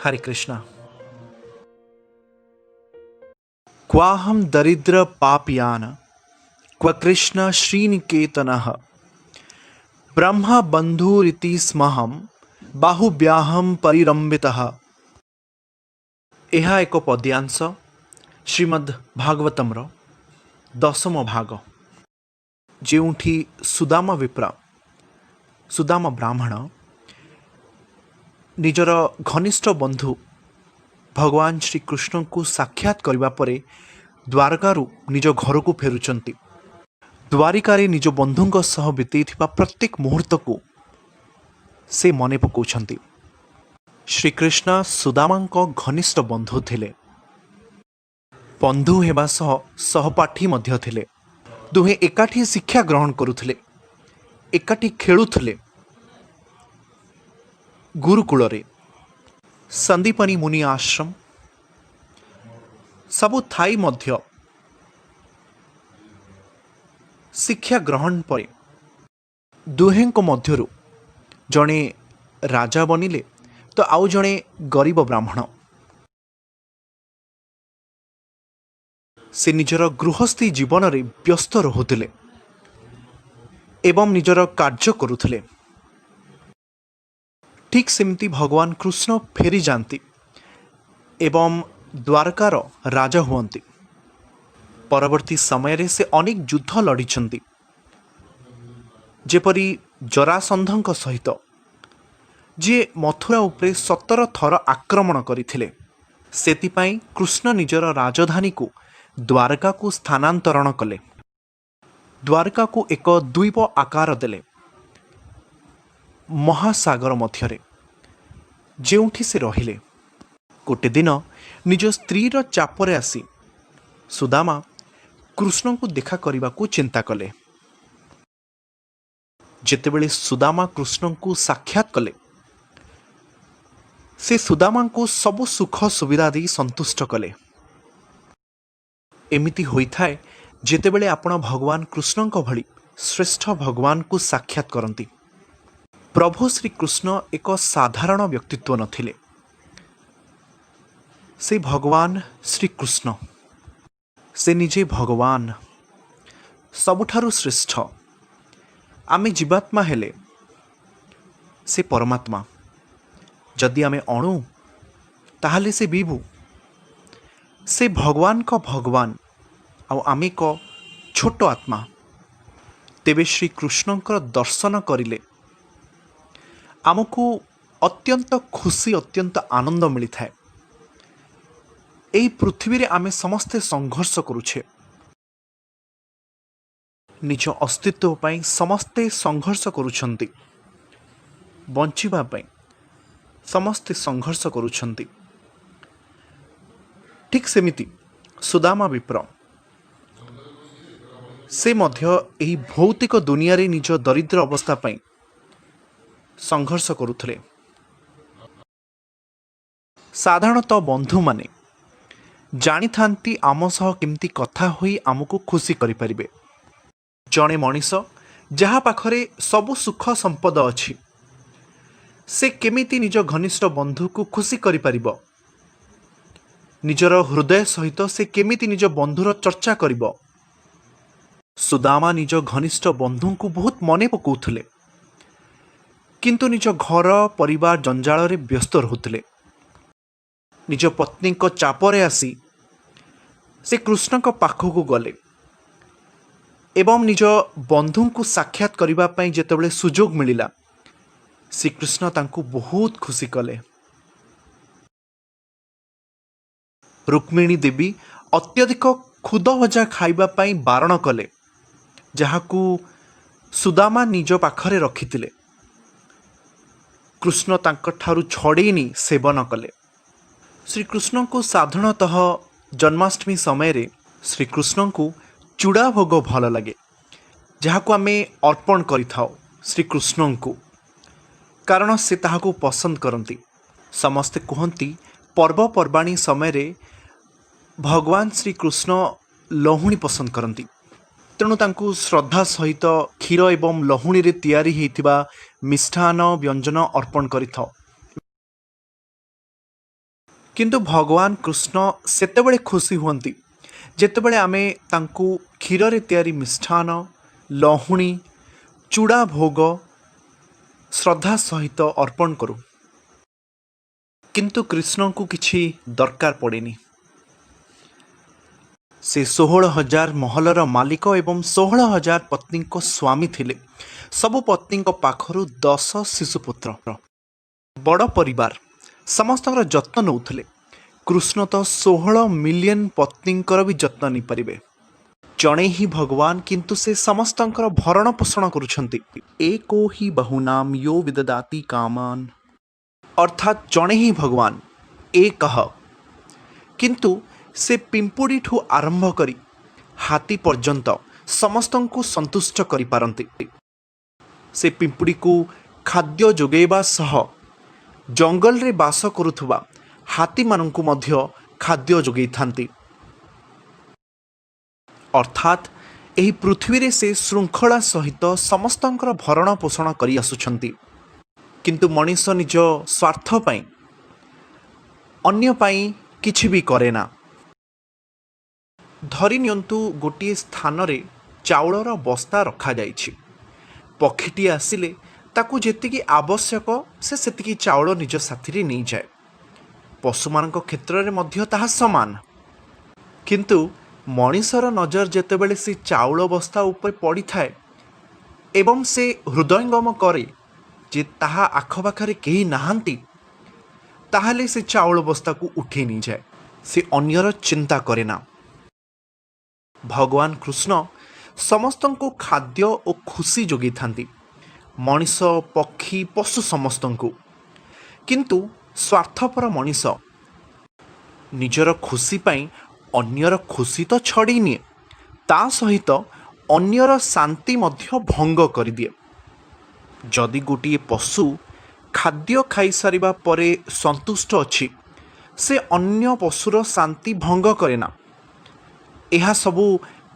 हरे कृष्णा। क्वाहम दरिद्र पापयान क्व कृष्ण श्रीनिकेतन ब्रह्म बंधुरीति स्महम बाहुव्याहम परिरंबितः। यह एक पद्यांश श्रीमद् भागवतमर दशम भाग, ଯେଉଁଠି ସୁଦାମ ବିପ୍ର ସୁଦାମ ବ୍ରାହ୍ମଣ ନିଜର ଘନିଷ୍ଠ ବନ୍ଧୁ ଭଗବାନ ଶ୍ରୀକୃଷ୍ଣଙ୍କୁ ସାକ୍ଷାତ କରିବା ପରେ ଦ୍ୱାରକାରୁ ନିଜ ଘରକୁ ଫେରୁଛନ୍ତି। ଦ୍ୱାରିକାରେ ନିଜ ବନ୍ଧୁଙ୍କ ସହ ବିତେଇଥିବା ପ୍ରତ୍ୟେକ ମୁହୂର୍ତ୍ତକୁ ସେ ମନେ ପକାଉଛନ୍ତି। ଶ୍ରୀକୃଷ୍ଣ ସୁଦାମାଙ୍କ ଘନିଷ୍ଠ ବନ୍ଧୁ ଥିଲେ। ବନ୍ଧୁ ହେବା ସହ ସହପାଠୀ ମଧ୍ୟ ଥିଲେ। ଦୁହେଁ ଏକାଠି ଶିକ୍ଷା ଗ୍ରହଣ କରୁଥିଲେ, ଏକାଠି ଖେଳୁଥିଲେ। ଗୁରୁକୁଳରେ ସନ୍ଦୀପନୀ ମୁନି ଆଶ୍ରମ ସବୁ ଥାଇ ମଧ୍ୟ ଶିକ୍ଷା ଗ୍ରହଣ ପରେ ଦୁହେଁଙ୍କ ମଧ୍ୟରୁ ଜଣେ ରାଜା ବନିଲେ ତ ଆଉ ଜଣେ ଗରିବ ବ୍ରାହ୍ମଣ। ସେ ନିଜର ଗୃହସ୍ଥୀ ଜୀବନରେ ବ୍ୟସ୍ତ ରହୁଥିଲେ ଏବଂ ନିଜର କାର୍ଯ୍ୟ କରୁଥିଲେ। ଠିକ୍ ସେମିତି ଭଗବାନ କୃଷ୍ଣ ଫେରିଯାଆନ୍ତି ଏବଂ ଦ୍ୱାରକାର ରାଜା ହୁଅନ୍ତି। ପରବର୍ତ୍ତୀ ସମୟରେ ସେ ଅନେକ ଯୁଦ୍ଧ ଲଢ଼ିଛନ୍ତି, ଯେପରି ଜରାସନ୍ଧଙ୍କ ସହିତ, ଯିଏ ମଥୁରା ଉପରେ 17 ଥର ଆକ୍ରମଣ କରିଥିଲେ। ସେଥିପାଇଁ କୃଷ୍ଣ ନିଜର ରାଜଧାନୀକୁ ଦ୍ୱାରକାକୁ ସ୍ଥାନାନ୍ତରଣ କଲେ। ଦ୍ୱାରକାକୁ ଏକ ଦ୍ୱୀପ ଆକାର ଦେଲେ ମହାସାଗର ମଧ୍ୟରେ, ଯେଉଁଠି ସେ ରହିଲେ। ଗୋଟେ ଦିନ ନିଜ ସ୍ତ୍ରୀର ଚାପରେ ଆସି ସୁଦାମା କୃଷ୍ଣଙ୍କୁ ଦେଖା କରିବାକୁ ଚିନ୍ତା କଲେ। ଯେତେବେଳେ ସୁଦାମା କୃଷ୍ଣଙ୍କୁ ସାକ୍ଷାତ କଲେ, ସେ ସୁଦାମାଙ୍କୁ ସବୁ ସୁଖ ସୁବିଧା ଦେଇ ସନ୍ତୁଷ୍ଟ କଲେ। ଏମିତି ହୋଇଥାଏ ଯେତେବେଳେ ଆପଣ ଭଗବାନ କୃଷ୍ଣଙ୍କ ଭଳି ଶ୍ରେଷ୍ଠ ଭଗବାନଙ୍କୁ ସାକ୍ଷାତ କରନ୍ତି। ପ୍ରଭୁ ଶ୍ରୀକୃଷ୍ଣ ଏକ ସାଧାରଣ ବ୍ୟକ୍ତିତ୍ୱ ନଥିଲେ। ସେ ଭଗବାନ ଶ୍ରୀକୃଷ୍ଣ, ସେ ନିଜେ ଭଗବାନ, ସବୁଠାରୁ ଶ୍ରେଷ୍ଠ। ଆମେ ଜୀବାତ୍ମା ହେଲେ ସେ ପରମାତ୍ମା। ଯଦି ଆମେ ଅଣୁ ତାହେଲେ ସେ ବିଭୁ। ସେ ଭଗବାନଙ୍କ ଭଗବାନ ଆଉ ଆମେ ଏକ ଛୋଟ ଆତ୍ମା। ତେବେ ଶ୍ରୀକୃଷ୍ଣଙ୍କର ଦର୍ଶନ କରିଲେ ଆମକୁ ଅତ୍ୟନ୍ତ ଖୁସି, ଅତ୍ୟନ୍ତ ଆନନ୍ଦ ମିଳିଥାଏ। ଏହି ପୃଥିବୀରେ ଆମେ ସମସ୍ତେ ସଂଘର୍ଷ କରୁଛେ। ନିଜ ଅସ୍ତିତ୍ୱ ପାଇଁ ସମସ୍ତେ ସଂଘର୍ଷ କରୁଛନ୍ତି, ବଞ୍ଚିବା ପାଇଁ ସମସ୍ତେ ସଂଘର୍ଷ କରୁଛନ୍ତି। ଠିକ୍ ସେମିତି ସୁଦାମା ବିପ୍ର, ସେ ମଧ୍ୟ ଏହି ଭୌତିକ ଦୁନିଆରେ ନିଜ ଦରିଦ୍ର ଅବସ୍ଥା ପାଇଁ ସଂଘର୍ଷ କରୁଥିଲେ। ସାଧାରଣତଃ ବନ୍ଧୁମାନେ ଜାଣିଥାନ୍ତି ଆମ ସହ କେମିତି କଥା ହୋଇ ଆମକୁ ଖୁସି କରିପାରିବେ। ଜଣେ ମଣିଷ ଯାହା ପାଖରେ ସବୁ ସୁଖ ସମ୍ପଦ ଅଛି, ସେ କେମିତି ନିଜ ଘନିଷ୍ଠ ବନ୍ଧୁକୁ ଖୁସି କରିପାରିବ? ନିଜର ହୃଦୟ ସହିତ ସେ କେମିତି ନିଜ ବନ୍ଧୁର ଚର୍ଚ୍ଚା କରିବ? ସୁଦାମା ନିଜ ଘନିଷ୍ଠ ବନ୍ଧୁଙ୍କୁ ବହୁତ ମନେ ପକାଉଥିଲେ, କିନ୍ତୁ ନିଜ ଘର ପରିବାର ଜଞ୍ଜାଳରେ ବ୍ୟସ୍ତ ରହୁଥିଲେ। ନିଜ ପତ୍ନୀଙ୍କ ଚାପରେ ଆସି ସେ କୃଷ୍ଣଙ୍କ ପାଖକୁ ଗଲେ ଏବଂ ନିଜ ବନ୍ଧୁଙ୍କୁ ସାକ୍ଷାତ କରିବା ପାଇଁ ଯେତେବେଳେ ସୁଯୋଗ ମିଳିଲା, ଶ୍ରୀକୃଷ୍ଣ ତାଙ୍କୁ ବହୁତ ଖୁସି କଲେ। ରୁକ୍ମିଣୀ ଦେବୀ ଅତ୍ୟଧିକ ଖୁଦ ଭଜା ଖାଇବା ପାଇଁ ବାରଣ କଲେ, ଯାହାକୁ ସୁଦାମା ନିଜ ପାଖରେ ରଖିଥିଲେ। କୃଷ୍ଣ ତାଙ୍କଠାରୁ ଛଡ଼େଇ ନେଇ ସେବନ କଲେ। ଶ୍ରୀକୃଷ୍ଣଙ୍କୁ ସାଧାରଣତଃ ଜନ୍ମାଷ୍ଟମୀ ସମୟରେ ଶ୍ରୀକୃଷ୍ଣଙ୍କୁ ଚୁଡ଼ା ଭୋଗ ଭଲ ଲାଗେ, ଯାହାକୁ ଆମେ ଅର୍ପଣ କରିଥାଉ ଶ୍ରୀକୃଷ୍ଣଙ୍କୁ, କାରଣ ସେ ତାହାକୁ ପସନ୍ଦ କରନ୍ତି। ସମସ୍ତେ କୁହନ୍ତି ପର୍ବପର୍ବାଣୀ ସମୟରେ ଭଗବାନ ଶ୍ରୀକୃଷ୍ଣ ଲହୁଣୀ ପସନ୍ଦ କରନ୍ତି, ତେଣୁ ତାଙ୍କୁ ଶ୍ରଦ୍ଧା ସହିତ କ୍ଷୀର ଏବଂ ଲହୁଣୀରେ ତିଆରି ହୋଇଥିବା ମିଷ୍ଟାନ୍ନ ବ୍ୟଞ୍ଜନ ଅର୍ପଣ କରିଥାଉ। କିନ୍ତୁ ଭଗବାନ କୃଷ୍ଣ ସେତେବେଳେ ଖୁସି ହୁଅନ୍ତି ଯେତେବେଳେ ଆମେ ତାଙ୍କୁ କ୍ଷୀରରେ ତିଆରି ମିଷ୍ଟାନ୍ନ, ଲହୁଣୀ, ଚୂଡ଼ା ଭୋଗ ଶ୍ରଦ୍ଧା ସହିତ ଅର୍ପଣ କରୁ। କିନ୍ତୁ କୃଷ୍ଣଙ୍କୁ କିଛି ଦରକାର ପଡ଼େନି। ସେ 16,000 ମହଲର ମାଲିକ ଏବଂ 16,000 ପତ୍ନୀଙ୍କ ସ୍ୱାମୀ ଥିଲେ। ସବୁ ପତ୍ନୀଙ୍କ ପାଖରୁ 10 ଶିଶୁପୁତ୍ର। ବଡ଼ ପରିବାର, ସମସ୍ତଙ୍କର ଯତ୍ନ ନେଉଥିଲେ। କୃଷ୍ଣ ତ 16 ମିଲିୟନ ପତ୍ନୀଙ୍କର ବି ଯତ୍ନ ନେଇପାରିବେ। ଜଣେ ହିଁ ଭଗବାନ, କିନ୍ତୁ ସେ ସମସ୍ତଙ୍କର ଭରଣ ପୋଷଣ କରୁଛନ୍ତି। एको ହି ବହୁନାମ ୟୋ ବିଦଦାତି କାମାନ, ଅର୍ଥାତ୍ ଜଣେ ହିଁ ଭଗବାନ, ଏକଃ। କିନ୍ତୁ ସେ ପିମ୍ପୁଡ଼ିଠୁ ଆରମ୍ଭ କରି ହାତୀ ପର୍ଯ୍ୟନ୍ତ ସମସ୍ତଙ୍କୁ ସନ୍ତୁଷ୍ଟ କରିପାରନ୍ତି। ସେ ପିମ୍ପୁଡ଼ିକୁ ଖାଦ୍ୟ ଯୋଗାଇବା ସହ ଜଙ୍ଗଲରେ ବାସ କରୁଥିବା ହାତୀମାନଙ୍କୁ ମଧ୍ୟ ଖାଦ୍ୟ ଯୋଗାଇଥାନ୍ତି। ଅର୍ଥାତ୍ ଏହି ପୃଥିବୀରେ ସେ ଶୃଙ୍ଖଳା ସହିତ ସମସ୍ତଙ୍କର ଭରଣ ପୋଷଣ କରି ଆସୁଛନ୍ତି। କିନ୍ତୁ ମଣିଷ ନିଜ ସ୍ୱାର୍ଥ ପାଇଁ ଅନ୍ୟ ପାଇଁ କିଛି ବି କରେନା। ଧରି ନିଅନ୍ତୁ, ଗୋଟିଏ ସ୍ଥାନରେ ଚାଉଳର ବସ୍ତା ରଖାଯାଇଛି। ପକ୍ଷୀଟିଏ ଆସିଲେ ତାକୁ ଯେତିକି ଆବଶ୍ୟକ ସେ ସେତିକି ଚାଉଳ ନିଜ ସାଥିରେ ନେଇଯାଏ। ପଶୁମାନଙ୍କ କ୍ଷେତ୍ରରେ ମଧ୍ୟ ତାହା ସମାନ। କିନ୍ତୁ ମଣିଷର ନଜର ଯେତେବେଳେ ସେ ଚାଉଳ ବସ୍ତା ଉପରେ ପଡ଼ିଥାଏ ଏବଂ ସେ ହୃଦୟଙ୍ଗମ କରେ ଯେ ତାହା ଆଖପାଖରେ କେହି ନାହାନ୍ତି, ତାହେଲେ ସେ ଚାଉଳ ବସ୍ତାକୁ ଉଠେଇ ନେଇଯାଏ। ସେ ଅନ୍ୟର ଚିନ୍ତା କରେନା। ଭଗବାନ କୃଷ୍ଣ ସମସ୍ତଙ୍କୁ ଖାଦ୍ୟ ଓ ଖୁସି ଯୋଗାଇଥାନ୍ତି, ମଣିଷ, ପକ୍ଷୀ, ପଶୁ ସମସ୍ତଙ୍କୁ। କିନ୍ତୁ ସ୍ୱାର୍ଥପର ମଣିଷ ନିଜର ଖୁସି ପାଇଁ ଅନ୍ୟର ଖୁସି ତ ଛଡ଼େଇ ନିଏ, ତା ସହିତ ଅନ୍ୟର ଶାନ୍ତି ମଧ୍ୟ ଭଙ୍ଗ କରିଦିଏ। ଯଦି ଗୋଟିଏ ପଶୁ ଖାଦ୍ୟ ଖାଇସାରିବା ପରେ ସନ୍ତୁଷ୍ଟ ଅଛି, ସେ ଅନ୍ୟ ପଶୁର ଶାନ୍ତି ଭଙ୍ଗ କରେନା। ଏହା ସବୁ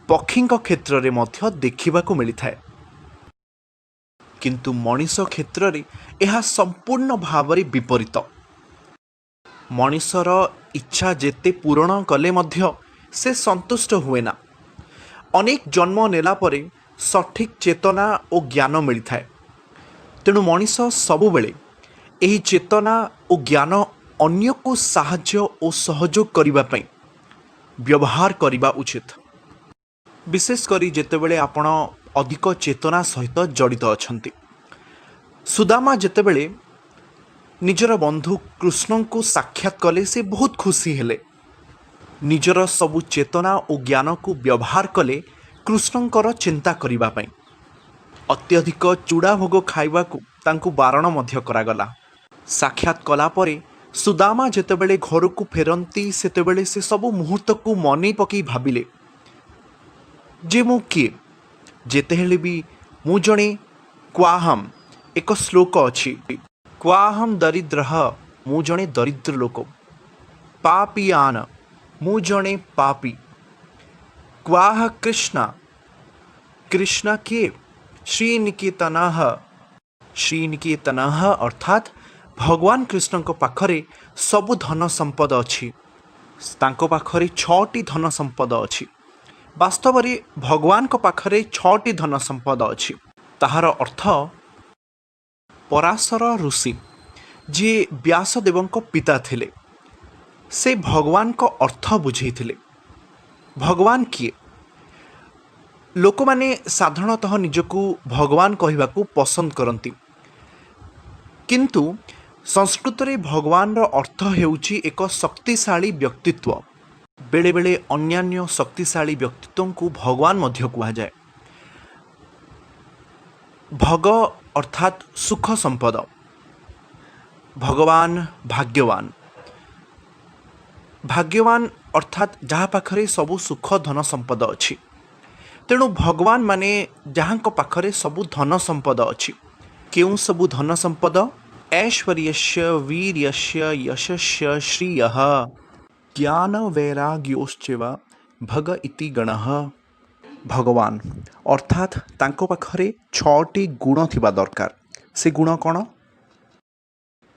ପକ୍ଷୀଙ୍କ କ୍ଷେତ୍ରରେ ମଧ୍ୟ ଦେଖିବାକୁ ମିଳିଥାଏ। କିନ୍ତୁ ମଣିଷ କ୍ଷେତ୍ରରେ ଏହା ସମ୍ପୂର୍ଣ୍ଣ ଭାବରେ ବିପରୀତ। ମଣିଷର ଇଚ୍ଛା ଯେତେ ପୂରଣ କଲେ ମଧ୍ୟ ସେ ସନ୍ତୁଷ୍ଟ ହୁଏନା। ଅନେକ ଜନ୍ମ ନେଲା ପରେ ସଠିକ୍ ଚେତନା ଓ ଜ୍ଞାନ ମିଳିଥାଏ। ତେଣୁ ମଣିଷ ସବୁବେଳେ ଏହି ଚେତନା ଓ ଜ୍ଞାନ ଅନ୍ୟକୁ ସାହାଯ୍ୟ ଓ ସହଯୋଗ କରିବା ପାଇଁ ବ୍ୟବହାର କରିବା ଉଚିତ। ବିଶେଷ କରି ଯେତେବେଳେ ଆପଣ ଅଧିକ ଚେତନା ସହିତ ଜଡ଼ିତ ଅଛନ୍ତି। ସୁଦାମା ଯେତେବେଳେ ନିଜର ବନ୍ଧୁ କୃଷ୍ଣଙ୍କୁ ସାକ୍ଷାତ କଲେ, ସେ ବହୁତ ଖୁସି ହେଲେ। ନିଜର ସବୁ ଚେତନା ଓ ଜ୍ଞାନକୁ ବ୍ୟବହାର କଲେ କୃଷ୍ଣଙ୍କର ଚିନ୍ତା କରିବା ପାଇଁ। ଅତ୍ୟଧିକ ଚୂଡ଼ା ଭୋଗ ଖାଇବାକୁ ତାଙ୍କୁ ବାରଣ ମଧ୍ୟ କରାଗଲା। ସାକ୍ଷାତ କଲା ପରେ ସୁଦାମା ଯେତେବେଳେ ଘରକୁ ଫେରନ୍ତି, ସେତେବେଳେ ସେ ସବୁ ମୁହୂର୍ତ୍ତକୁ ମନେ ପକାଇ ଭାବିଲେ ଯେ ମୁଁ କିଏ। ଯେତେହେଲେ ବି ମୁଁ ଜଣେ କ୍ୱାହମ୍। ଏକ ଶ୍ଲୋକ ଅଛି, କ୍ୱାହମ୍ ଦରିଦ୍ରଃ, ମୁଁ ଜଣେ ଦରିଦ୍ର ଲୋକ। ପାପିୟାନ, ମୁଁ ଜଣେ ପାପୀ। କ୍ୱାହ କୃଷ୍ଣ, କୃଷ୍ଣ କିଏ? ଶ୍ରୀନିକେତନଃ। ଶ୍ରୀନିକେତନଃ ଅର୍ଥାତ୍ ଭଗବାନ କୃଷ୍ଣଙ୍କ ପାଖରେ ସବୁ ଧନ ସମ୍ପଦ ଅଛି। ତାଙ୍କ ପାଖରେ 6ଟି ଧନ ସମ୍ପଦ ଅଛି। ବାସ୍ତବରେ ଭଗବାନଙ୍କ ପାଖରେ 6ଟି ଧନ ସମ୍ପଦ ଅଛି। ତାହାର ଅର୍ଥ, ପରାଶର ଋଷି ଯିଏ ବ୍ୟାସଦେବଙ୍କ ପିତା ଥିଲେ, ସେ ଭଗବାନଙ୍କ ଅର୍ଥ ବୁଝେଇଥିଲେ। ଭଗବାନ କିଏ? ଲୋକମାନେ ସାଧାରଣତଃ ନିଜକୁ ଭଗବାନ କହିବାକୁ ପସନ୍ଦ କରନ୍ତି। କିନ୍ତୁ ସଂସ୍କୃତରେ ଭଗବାନର ଅର୍ଥ ହେଉଛି ଏକ ଶକ୍ତିଶାଳୀ ବ୍ୟକ୍ତିତ୍ୱ। ବେଳେବେଳେ ଅନ୍ୟାନ୍ୟ ଶକ୍ତିଶାଳୀ ବ୍ୟକ୍ତିତ୍ୱଙ୍କୁ ଭଗବାନ ମଧ୍ୟ କୁହାଯାଏ। ଭଗ ଅର୍ଥାତ୍ ସୁଖ ସମ୍ପଦ। ଭଗବାନ ଭାଗ୍ୟବାନ। ଭାଗ୍ୟବାନ ଅର୍ଥାତ୍ ଯାହା ପାଖରେ ସବୁ ସୁଖ ଧନ ସମ୍ପଦ ଅଛି। ତେଣୁ ଭଗବାନ ମାନେ ଯାହାଙ୍କ ପାଖରେ ସବୁ ଧନ ସମ୍ପଦ ଅଛି। କେଉଁ ସବୁ ଧନ ସମ୍ପଦ? ଐଶ୍ୱର୍ଯ୍ୟସ୍ୟ ବୀର୍ୟସ୍ୟ ଯଶସ୍ୟ ଶ୍ରିୟଃ ଜ୍ଞାନ ବୈରାଗ୍ୟୋଶ୍ଚୈବ ଭଗ ଇତି ଗଣଃ। ଭଗବାନ ଅର୍ଥାତ୍ ତାଙ୍କ ପାଖରେ 6ଟି ଗୁଣ ଥିବା ଦରକାର। ସେ ଗୁଣ କ'ଣ?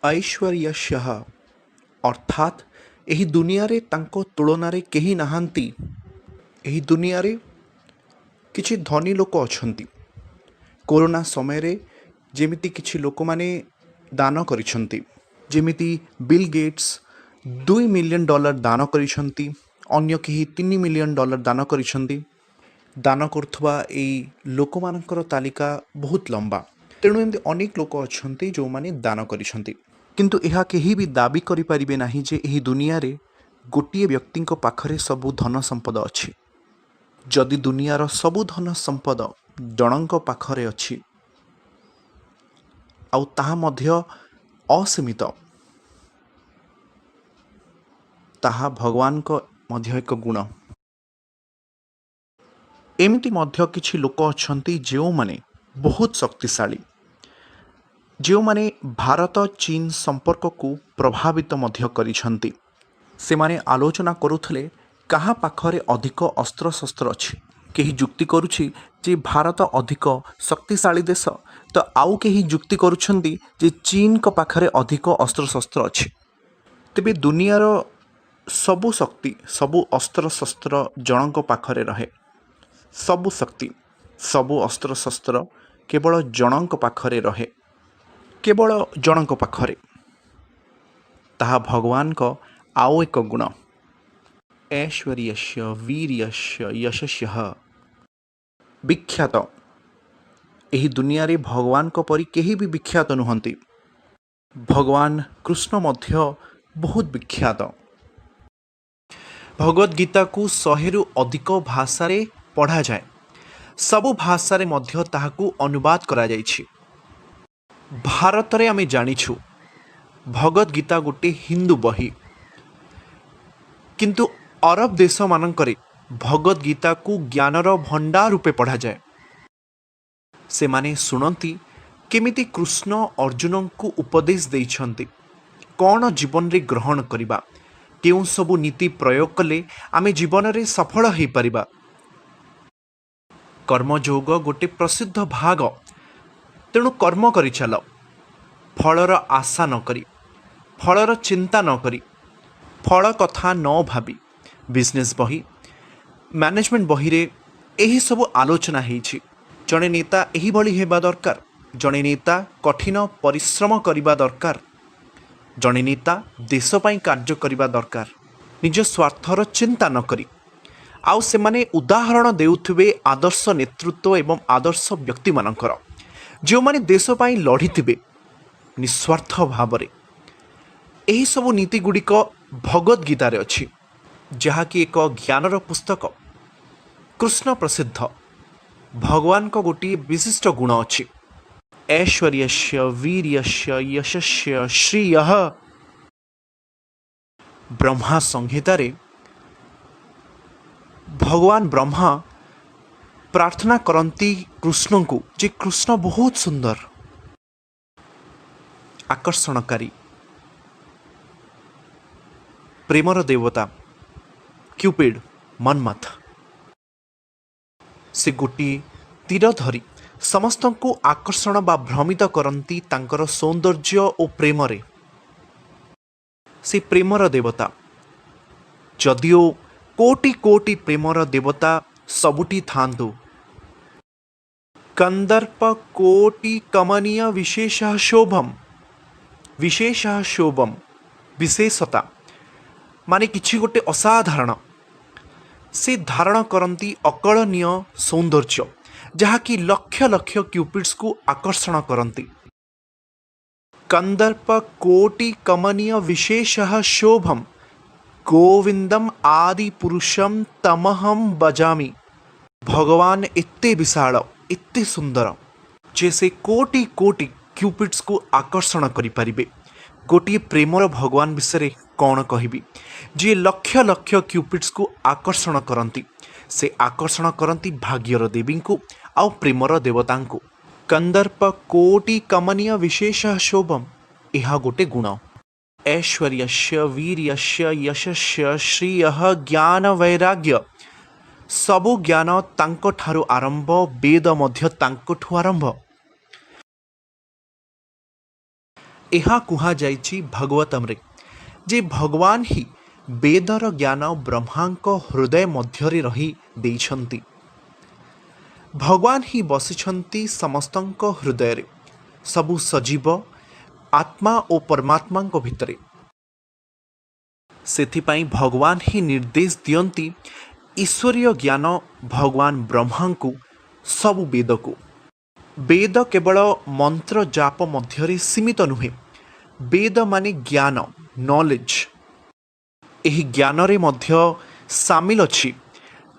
ଐଶ୍ୱର୍ଯ୍ୟସ୍ୟ ଅର୍ଥାତ୍ ଏହି ଦୁନିଆରେ ତାଙ୍କ ତୁଳନାରେ କେହି ନାହାନ୍ତି। ଏହି ଦୁନିଆରେ କିଛି ଧନୀ ଲୋକ ଅଛନ୍ତି। କୋରୋନା ସମୟରେ ଯେମିତି କିଛି ଲୋକମାନେ ଦାନ କରିଛନ୍ତି, ଯେମିତି ବିଲ୍ ଗେଟ୍ସ $2 ମିଲିୟନ ଦାନ କରିଛନ୍ତି, ଅନ୍ୟ କେହି $3 ମିଲିୟନ ଦାନ କରିଛନ୍ତି। ଦାନ କରୁଥିବା ଏଇ ଲୋକମାନଙ୍କର ତାଲିକା ବହୁତ ଲମ୍ବା। ତେଣୁ ଏମିତି ଅନେକ ଲୋକ ଅଛନ୍ତି ଯେଉଁମାନେ ଦାନ କରିଛନ୍ତି। କିନ୍ତୁ ଏହା କେହି ବି ଦାବି କରିପାରିବେ ନାହିଁ ଯେ ଏହି ଦୁନିଆରେ ଗୋଟିଏ ବ୍ୟକ୍ତିଙ୍କ ପାଖରେ ସବୁ ଧନ ସମ୍ପଦ ଅଛି। ଯଦି ଦୁନିଆର ସବୁ ଧନ ସମ୍ପଦ ଜଣଙ୍କ ପାଖରେ ଅଛି, ଆଉ ତାହା ମଧ୍ୟ ଅସୀମିତ, ତାହା ଭଗବାନଙ୍କ ମଧ୍ୟ ଏକ ଗୁଣ। ଏମିତି ମଧ୍ୟ କିଛି ଲୋକ ଅଛନ୍ତି ଯେଉଁମାନେ ବହୁତ ଶକ୍ତିଶାଳୀ, ଯେଉଁମାନେ ଭାରତ ଚୀନ ସମ୍ପର୍କକୁ ପ୍ରଭାବିତ ମଧ୍ୟ କରିଛନ୍ତି। ସେମାନେ ଆଲୋଚନା କରୁଥିଲେ କାହା ପାଖରେ ଅଧିକ ଅସ୍ତ୍ରଶସ୍ତ୍ର ଅଛି। କେହି ଯୁକ୍ତି କରୁଛି ଯେ ଭାରତ ଅଧିକ ଶକ୍ତିଶାଳୀ ଦେଶ, ତ ଆଉ କେହି ଯୁକ୍ତି କରୁଛନ୍ତି ଯେ ଚୀନଙ୍କ ପାଖରେ ଅଧିକ ଅସ୍ତ୍ରଶସ୍ତ୍ର ଅଛି। ତେବେ ଦୁନିଆର ସବୁ ଶକ୍ତି, ସବୁ ଅସ୍ତ୍ରଶସ୍ତ୍ର ଜଣଙ୍କ ପାଖରେ ରହେ। ସବୁ ଶକ୍ତି, ସବୁ ଅସ୍ତ୍ରଶସ୍ତ୍ର କେବଳ ଜଣଙ୍କ ପାଖରେ ରହେ। କେବଳ ଜଣଙ୍କ ପାଖରେ। ତାହା ଭଗବାନଙ୍କ ଆଉ ଏକ ଗୁଣ। ଐଶ୍ୱର୍ଯ୍ୟସ୍ୟ ବୀର୍ୟସ୍ୟ ଯଶସ୍ୟଃ। ବିଖ୍ୟାତ। ଏହି ଦୁନିଆରେ ଭଗବାନଙ୍କ ପରି କେହି ବି ବିଖ୍ୟାତ ନୁହନ୍ତି। ଭଗବାନ କୃଷ୍ଣ ମଧ୍ୟ ବହୁତ ବିଖ୍ୟାତ। ଭଗବଦ୍ ଗୀତାକୁ 100ରୁ ଅଧିକ ଭାଷାରେ ପଢ଼ାଯାଏ। ସବୁ ଭାଷାରେ ମଧ୍ୟ ତାହାକୁ ଅନୁବାଦ କରାଯାଇଛି। ଭାରତରେ ଆମେ ଜାଣିଛୁ ଭଗବଦ୍ ଗୀତା ଗୋଟିଏ ହିନ୍ଦୁ ବହି, କିନ୍ତୁ ଆରବ ଦେଶମାନଙ୍କରେ ଭଗବଦ୍ ଗୀତାକୁ ଜ୍ଞାନର ଭଣ୍ଡାର ରୂପେ ପଢ଼ାଯାଏ। ସେମାନେ ଶୁଣନ୍ତି କେମିତି କୃଷ୍ଣ ଅର୍ଜୁନଙ୍କୁ ଉପଦେଶ ଦେଇଛନ୍ତି କ'ଣ ଜୀବନରେ ଗ୍ରହଣ କରିବା, କେଉଁ ସବୁ ନୀତି ପ୍ରୟୋଗ କଲେ ଆମେ ଜୀବନରେ ସଫଳ ହୋଇପାରିବା। କର୍ମଯୋଗ ଗୋଟିଏ ପ୍ରସିଦ୍ଧ ଭାଗ। ତେଣୁ କର୍ମ କରିଚାଲ, ଫଳର ଆଶା ନ କରି, ଫଳର ଚିନ୍ତା ନ କରି, ଫଳ କଥା ନ ଭାବି। ବିଜନେସ୍ ବହି, ମ୍ୟାନେଜମେଣ୍ଟ ବହିରେ ଏହିସବୁ ଆଲୋଚନା ହେଇଛି। ଜଣେ ନେତା ଏହିଭଳି ହେବା ଦରକାର। ଜଣେ ନେତା କଠିନ ପରିଶ୍ରମ କରିବା ଦରକାର। ଜଣେ ନେତା ଦେଶ ପାଇଁ କାର୍ଯ୍ୟ କରିବା ଦରକାର, ନିଜ ସ୍ୱାର୍ଥର ଚିନ୍ତା ନ କରି। ଆଉ ସେମାନେ ଉଦାହରଣ ଦେଉଥିବେ ଆଦର୍ଶ ନେତୃତ୍ୱ ଏବଂ ଆଦର୍ଶ ବ୍ୟକ୍ତିମାନଙ୍କର, ଯେଉଁମାନେ ଦେଶ ପାଇଁ ଲଢ଼ିଥିବେ ନିସ୍ୱାର୍ଥ ଭାବରେ। ଏହିସବୁ ନୀତିଗୁଡ଼ିକ ଭଗବଦ୍ ଗୀତାରେ ଅଛି, ଯାହାକି ଏକ ଜ୍ଞାନର ପୁସ୍ତକ। କୃଷ୍ଣ ପ୍ରସିଦ୍ଧ। ଭଗବାନଙ୍କ ଗୋଟିଏ ବିଶିଷ୍ଟ ଗୁଣ ଅଛି, ଐଶ୍ୱର୍ଯ୍ୟସ୍ୟ ବୀର୍ୟସ୍ୟ ଯଶସ୍ୟ ଶ୍ରିୟଃ। ବ୍ରହ୍ମା ସଂହିତାରେ ଭଗବାନ ବ୍ରହ୍ମା ପ୍ରାର୍ଥନା କରନ୍ତି କୃଷ୍ଣଙ୍କୁ ଯେ କୃଷ୍ଣ ବହୁତ ସୁନ୍ଦର, ଆକର୍ଷଣକାରୀ, ପ୍ରେମର ଦେବତା କ୍ୟୁପିଡ୍ ମନ୍ମଥ। ସେ ଗୋଟିଏ ତୀର ଧରି ସମସ୍ତଙ୍କୁ ଆକର୍ଷଣ ବା ଭ୍ରମିତ କରନ୍ତି ତାଙ୍କର ସୌନ୍ଦର୍ଯ୍ୟ ଓ ପ୍ରେମରେ। ସେ ପ୍ରେମର ଦେବତା। ଯଦିଓ କୋଟି କୋଟି ପ୍ରେମର ଦେବତା ସବୁଠି ଥାଆନ୍ତୁ, କନ୍ଦର୍ପ କୋଟି କମନୀୟ ବିଶେଷଃ ଶୋଭମ୍। ବିଶେଷଃ ଶୋଭମ୍, ବିଶେଷତା ମାନେ କିଛି ଗୋଟେ ଅସାଧାରଣ। ସେ ଧାରଣ କରନ୍ତି ଅକଳନୀୟ ସୌନ୍ଦର୍ଯ୍ୟ, ଯାହାକି ଲକ୍ଷ ଲକ୍ଷ କ୍ୟୁପିଡ୍ସକୁ ଆକର୍ଷଣ କରନ୍ତି। କନ୍ଦର୍ପ କୋଟି କମନୀୟ ବିଶେଷଃ ଶୋଭମ୍ ଗୋବିନ୍ଦମ୍ ଆଦି ପୁରୁଷମ୍ ତମହଂ ଭଜାମି। ଭଗବାନ ଏତେ ବିଶାଳ, ଏତେ ସୁନ୍ଦର ଯେ ସେ କୋଟି କୋଟି କ୍ୟୁପିଡ୍ସକୁ ଆକର୍ଷଣ କରିପାରିବେ। ଗୋଟିଏ ପ୍ରେମର ଭଗବାନ ବିଷୟରେ କ'ଣ କହିବି, ଯିଏ ଲକ୍ଷ ଲକ୍ଷ କ୍ୟୁପିଡ୍ସକୁ ଆକର୍ଷଣ କରନ୍ତି। ସେ ଆକର୍ଷଣ କରନ୍ତି ଭାଗ୍ୟର ଦେବୀଙ୍କୁ ଆଉ ପ୍ରେମର ଦେବତାଙ୍କୁ। କନ୍ଦର୍ପ କୋଟି କମନୀୟ ବିଶେଷଃ ଶୋଭମ୍, ଏହା ଗୋଟେ ଗୁଣ। ଐଶ୍ୱର୍ଯ୍ୟସ୍ୟ ବୀର୍ୟସ୍ୟ ଯଶସ୍ୟ ଶ୍ରିୟଃ ଜ୍ଞାନ ବୈରାଗ୍ୟ। ସବୁ ଜ୍ଞାନ ତାଙ୍କଠାରୁ ଆରମ୍ଭ, ବେଦ ମଧ୍ୟ ତାଙ୍କଠୁ ଆରମ୍ଭ। ଏହା କୁହାଯାଇଛି ଭାଗବତମରେ ଯେ ଭଗବାନ ହିଁ वेदर ज्ञान ब्रह्मांक हृदय मध्यरे रही देइछन्ति। भगवान ही बसिछन्ति समस्तंक हृदय रे, सबु सजीव आत्मा और परमात्मा भितरे। सेथिपाई भगवान ही निर्देश दियंती ईश्वरीय ज्ञान भगवान ब्रह्मा को सबु वेद को। वेद केवल मंत्र जाप मध्यरे सीमित नुहे। वेद माने ज्ञान, नॉलेज। एही ज्ञान रे मध्य सामिल अछि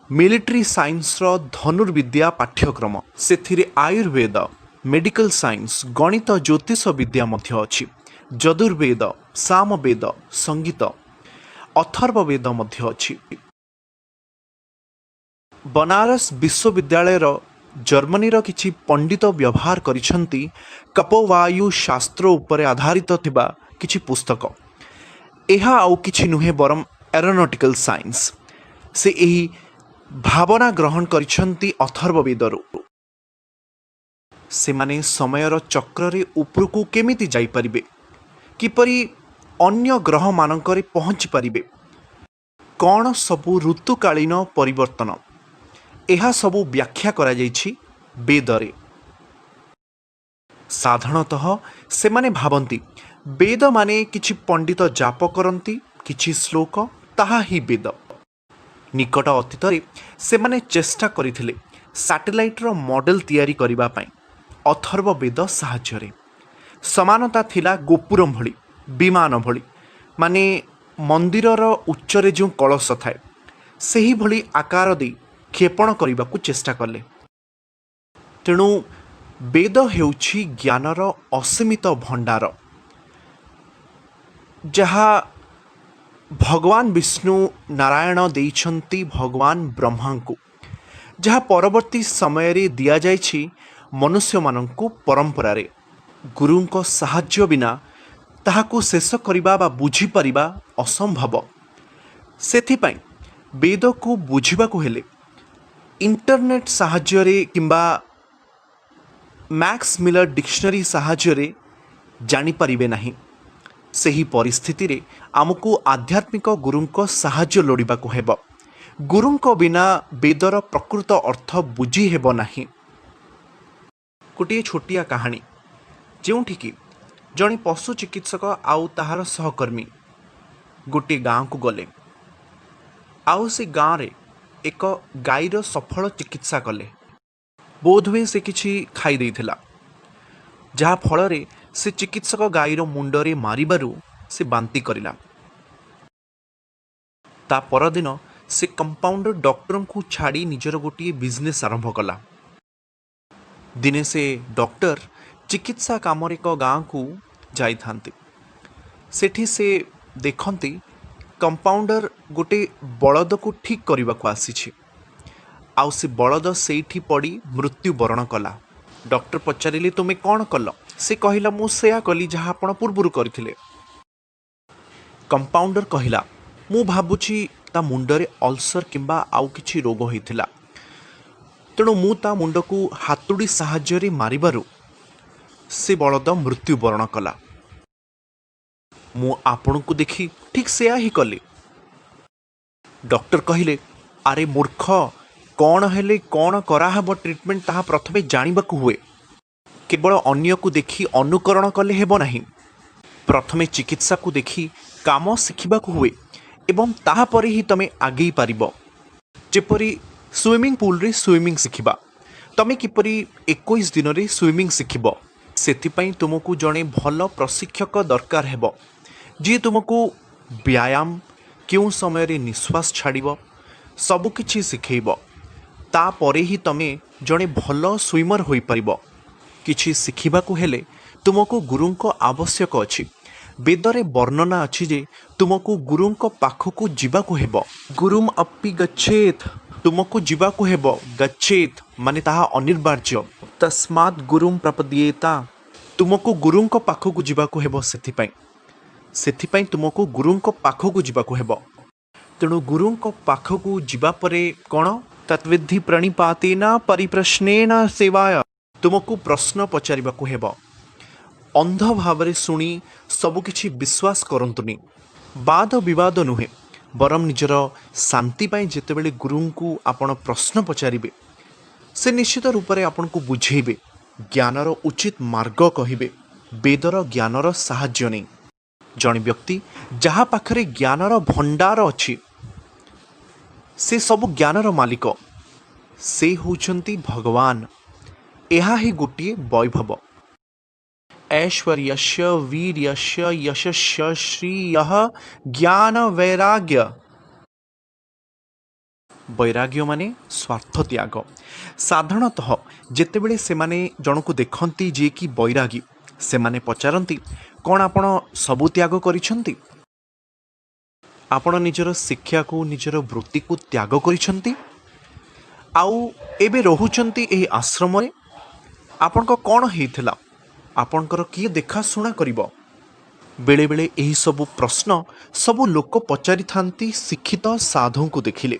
मिलिट्री साइंस रो धनुर्विद्या पाठ्यक्रम। सेथिरे आयुर्वेद, मेडिकल साइंस, गणित, ज्योतिष विद्या मध्य अछि। यजुर्वेद, सामवेद, संगीत, अथर्ववेद मध्य अछि। बनारस विश्वविद्यालय जर्मनी किछि पंडित व्यवहार करिछन्ति कपवायु शास्त्र उपरे आधारित थिबा किछि पुस्तक। एहा आउ किछि नुहे बरम एरोनॉटिकल साइंस। से एही भावना ग्रहण करिछन्ति अथर्ववेदरु। से माने समयर चक्र रे उपरकू केमिति जाई परिबे, किपरि अन्य ग्रह मानकरे पहुँची परिबे, कौन सबु ऋतुकालीन परिवर्तन, एहा सबु व्याख्या करा जाइछि वेदरे। साधारणतः से माने भावंती वेद माने किछि पंडित जाप करंती किछि श्लोक, ताहा ही वेद। निकट अतीत से माने चेष्टा करिथिले सैटेलाइट रो मॉडल तैयारी करिबा पई अथर्ववेद साहाय्य। समानता थिला गोपुरम भली, विमान भली, माने मंदिरर उच्चरे जो कलश थाए सेही भली आकार दे क्षेपण करने को चेष्टा कले। तेणु वेद हेउछि ज्ञानर असीमित भंडार, जहा भगवान विष्णु नारायण देइछन्ति भगवान ब्रह्मा को, जहा परवर्ती समय रे दिया जाइछि मनुष्य माननकु परंपरा रे। गुरुंको साहाय्य बिना ताहाकु शेष करिबा बा बुझी परिबा असंभव। सेथिपाई वेद को बुझिबा को हेले इंटरनेट साहाय्य रे किंबा मैक्स मिलर डिक्शनरी साहाय्य रे जानी परिबे नहीं। सही परिस्थिति रे आमको आध्यात्मिक गुरुंको साहाय्य लोड़िबा को हेबो। गुरुंको बिना वेदर प्रकृत अर्थ बुझी हेबो नहीं। गोटे छोटिया कहानी जोंठी कि जणे पशु चिकित्सक आउ ताहार सहकर्मी गोटे गाँव को गले। आउ से गाँव रे एक गाईर सफल चिकित्सा कले। बोधवे से किछि खाई देइथिला, जहा फल रे से चिकित्सक गाईर मुंडरे मारिबारु से बांती करिला। ता परदिन से कंपाउंडर डॉक्टर को छाड़ी निजर गोटे बिजनेस आरंभ कला। दिने से डॉक्टर चिकित्सा काम एक गाँव को जाई थांती। सेठी से देखंती कंपाउंडर गोटे बलद को ठीक करने को आसी। आउ से बलद सेठी पड़ी मृत्युवरण कला। डॉक्टर पचारिले तुमे कौन कल? से कहिला मु सेया कली जहाँ आपण पूर्वरु करथिले। कंपाउंडर कहिला मु भाबुछि ता मुंडरे अल्सर किंबा आउ किछि रोग होइथिला, तेणु मु ता मुंड को हातुड़ी साहाय्य रे मारिबारु से बलद मृत्युवरण कला। मु आपण को देखी ठीक सेया ही कली। डॉक्टर कहिले अरे मूर्ख, कौन हेले कौन कराहब ट्रीटमेंट ताहा प्रथमे जानिबाकु हुए। केवल अन्य को देखी अनुकरण कले हेबो नहीं। प्रथमे चिकित्सा को देखी काम शिखिबाकु हुए एवं ताहा परे ही तमे आगे पारिबो। जेपरि स्विमिंग पूल रे स्विमिंग शिखिबा, तमे किपरि 21 दिन रे स्विमिंग शिखिबो। सेथिपाई तुमको जड़े भल प्रशिक्षक दरकार हेबो, जी तुमको व्यायाम क्यों समय रे निश्वास छाड़िबो सबकिछि शिखेइबो। तापरे ही तमे जड़े भल स्विमर होई परिबो। किछि शिखिबाकु हेले तुमको गुरुंको आवश्यक अछि। वेदरे वर्णना अछि जे तुमको गुरुंको पाखकु जिबाकु हेबो। गुरुम अपि गच्छेत, तुमको जिबाकु हेबो। गच्छेत माने ताहा अनिर्वार्य। तस्मात् गुरुम प्रपद्येता, तुमको गुरुंको पाखकु जिबाकु हेबो। सेथिपाई तुमको गुरुंको पाखकु जिबाकु हेबो। तेणु गुरुंको पाखकु जिबा परे कोन तत्विधि प्रणिपातेन परिप्रश्नेन सेवाय, तुमको प्रश्न पचारिबाकु हेबो। अंध भावरे सुनी सबकिछि विश्वास करंतुनी। वाद विवाद नुहे, बरम निजर शांति पाई जेतेबेले गुरु को आपण प्रश्न पचारिबे से निश्चित रूप से आपन को बुझेबे, ज्ञानर उचित मार्ग कहिबे, वेदर ज्ञानर साहाय्य नहीं। जड़े व्यक्ति जहाँ पाखरे ज्ञानर भंडार अच्छी से सब ज्ञानर मालिक से होउछंती भगवान। यह ही गोटे वैभव। ऐश्वर्यस्य वीर्यस्य यशस्य श्रियः ज्ञान वैराग्य। वैराग्य माने स्वार्थ त्याग। साधारणतः जेतेबेले सेमाने जनकु देखंती जे कि वैरागी सेमाने पचारंती कौन आपण सबु त्याग करिसंती? आपण निजर शिक्षा को निजर वृत्ति को त्याग करिसंती आउ एबे रहुचंती एही आश्रम रे? आपनका कौन हेइथिला? आपनकर किए देखा शुणा करिबो? बेले बेले एही सबु प्रश्न सबु लोक पचारि थांती शिक्षित साधु को देखिले।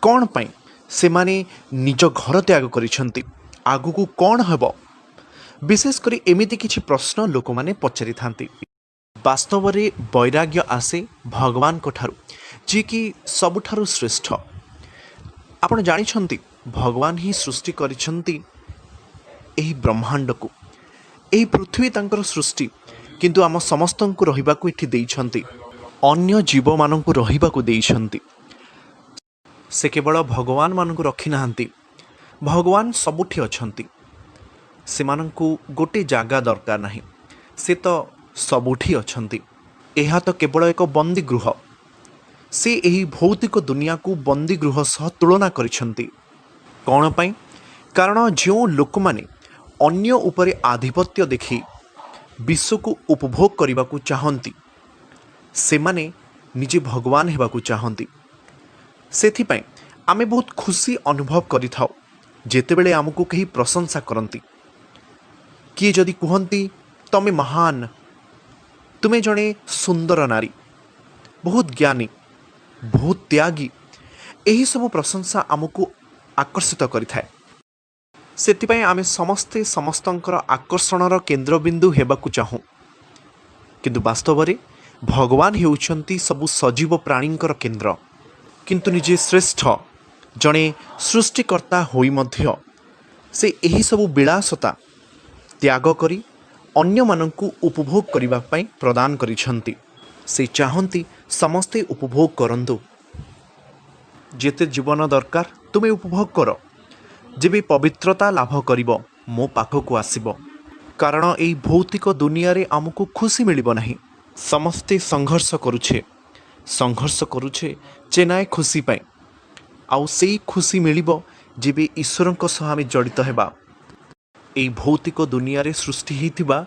कौन पाई सेमाने निज घर त्याग करिसंती? आगु कौन हेबो? विशेषकर एमिति किछि प्रश्न लोक माने पचारि थांती। वास्तव रे वैराग्य आसे भगवान को ठारू, जे कि सबुठारू श्रेष्ठ। आपण जानिछंती भगवान ही सृष्टि करिसंती एही ब्रह्मांड को। एही पृथ्वी तांकर सृष्टि, किंतु आम समस्तंकु रहिबाकु इठी देइछंती, अन्य जीव मानंकु रहिबाकु देइछंती। से केवल भगवान मानंकु रखि नाहांती, भगवान सबुठी अछंती। सेमानंकु गोटे जागा दरकार नाही, से तो सबुठी अछंती। एहा तो केवल एक बंदी गृह। से एही भौतिक दुनिया को बंदी गृह सह तुलना करिसंती। कौन पाई? कारण जो लोक माने अन्य उपरे आधिपत्य देखि विश्व को उपभोग करने को चाहती, से माने निजे भगवान हेबाकु चाहती। सेथिपाई आमे बहुत खुशी अनुभव करिथाउ जेतेबेले आमको कहीं प्रशंसा करती। किए जदि कहती तमे महान, तुमे जड़े सुंदर नारी, बहुत ज्ञानी, बहुत त्यागी, यही सब प्रशंसा आमको आकर्षित करिथाए। सेतिपाई आमे समस्ते समस्तंकर आकर्षणर केन्द्रबिंदु हेबाकु चाहूँ, किंतु वास्तव में भगवान हेउछंती सबु सजीव प्राणींकर केन्द्र। किंतु निजे श्रेष्ठ जड़े सृष्टिकर्ता होई मध्य से एही सबु विलासता त्याग करी अन्य मानंकु उपभोग करिबा पई प्रदान करिसंती। से चाहंती समस्ते उपभोग करंतु। जेते जीवन दरकार तुमे उपभोग कर, जेबे पवित्रता लाभ करिबो मो पाखकु आसीबो। कारण एई भौतिक दुनिया रे आमको खुशी मिलिबो नाही। समस्ते संघर्ष करुछे चेनाए खुशी पाई। आउ सेई खुशी मिलिबो जेबे ईश्वरंक सह आमे जड़ित हेबा। एई भौतिक दुनिया रे सृष्टि हेतिबा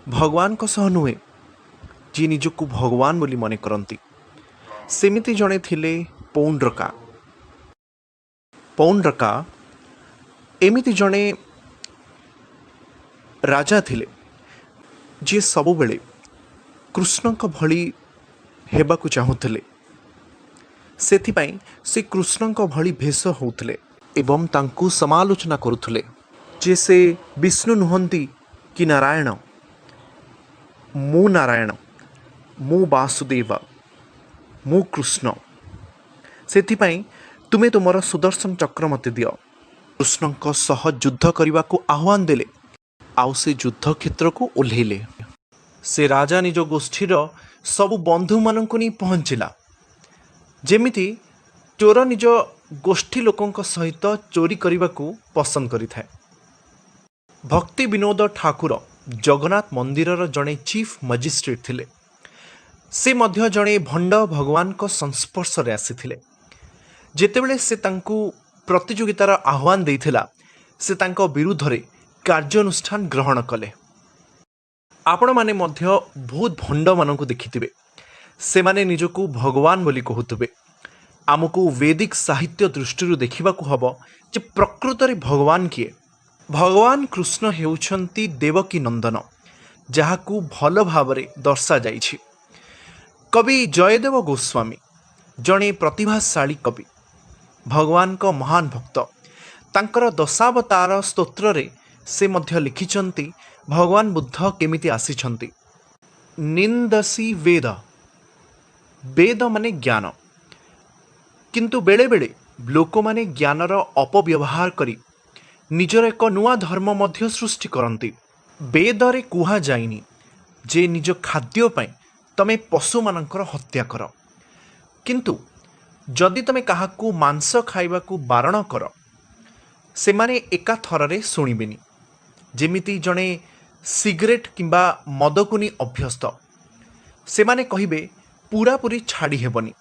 भगवान को सह नुहे, जी निजको भगवान बोली मने करंती। सेमिति जणे थिले पौंड्रका। पौंड्रका एमिति जणे राजा थिले जे सबु बेले कृष्णक भली हेबाकु चाहुथिले। सेथिपाई से कृष्णक भली भेष होउथिले एवं तांकु समालोचना करुथिले जे से विष्णु नुहंती कि नारायण, मु वासुदेव, मु कृष्ण। सेथिपाई तुमे तुमर सुदर्शन चक्र मते दियो। कृष्णक सह युद्ध करने को आह्वान देले आउ से युद्ध क्षेत्र को ओह्लैले। से राजा निज गोष्ठीर सबु बंधु मानंकु नहीं पहुँचला, जेमिति चोर निज गोष्ठी लोकंक सहित चोरी करने को पसंद करिथाए। भक्ति विनोद ठाकुर जगन्नाथ मंदिरर जड़े चीफ मजिस्ट्रेट थिले। से मध्य जड़े भंड भगवान को संस्पर्श रे आसीथिले। जेतेबेले से तांकु प्रतियोगितार आह्वान देइथिला, से तांको विरुद्ध रे कार्यानुष्ठान ग्रहण कले। आपण माने मध्य बहुत भंड मानकु देखिथिबे, से माने निजको भगवान बोली कहूथिबे। आमको वैदिक साहित्य दृष्टि देखिबाकू हबो जे प्रकृत रे भगवान किए। भगवान कृष्ण हेउछंती देवकी नंदन, जहाकू भल भावरे दर्शा जाइछि। कवि जयदेव गोस्वामी जड़े प्रतिभाशाली कवि, भगवान को महान भक्त। तांकर दशावतार स्तोत्र रे से मध्य लिखिछंती भगवान बुद्ध केमिति आसीछंती। निंदसी वेद वेद माने ज्ञान, किंतु बेले बेले लोक माने ज्ञानर अपव्यवहार करी निजर एक नुआ धर्म मध्य सृष्टि करती। वेदरे कुहा जाइनी जे निज खाद्य पाई तमे पशु मानकर हत्या कर, किंतु जदि तमे काहाकू मांस खाइबाकू बारण कर से माने एका थररे शुणिबेनी। जेमिति जड़े सिगरेट किंबा मदकुनी अभ्यस्त से माने कहिबे पूरा पूरी छाड़ी हेबनी,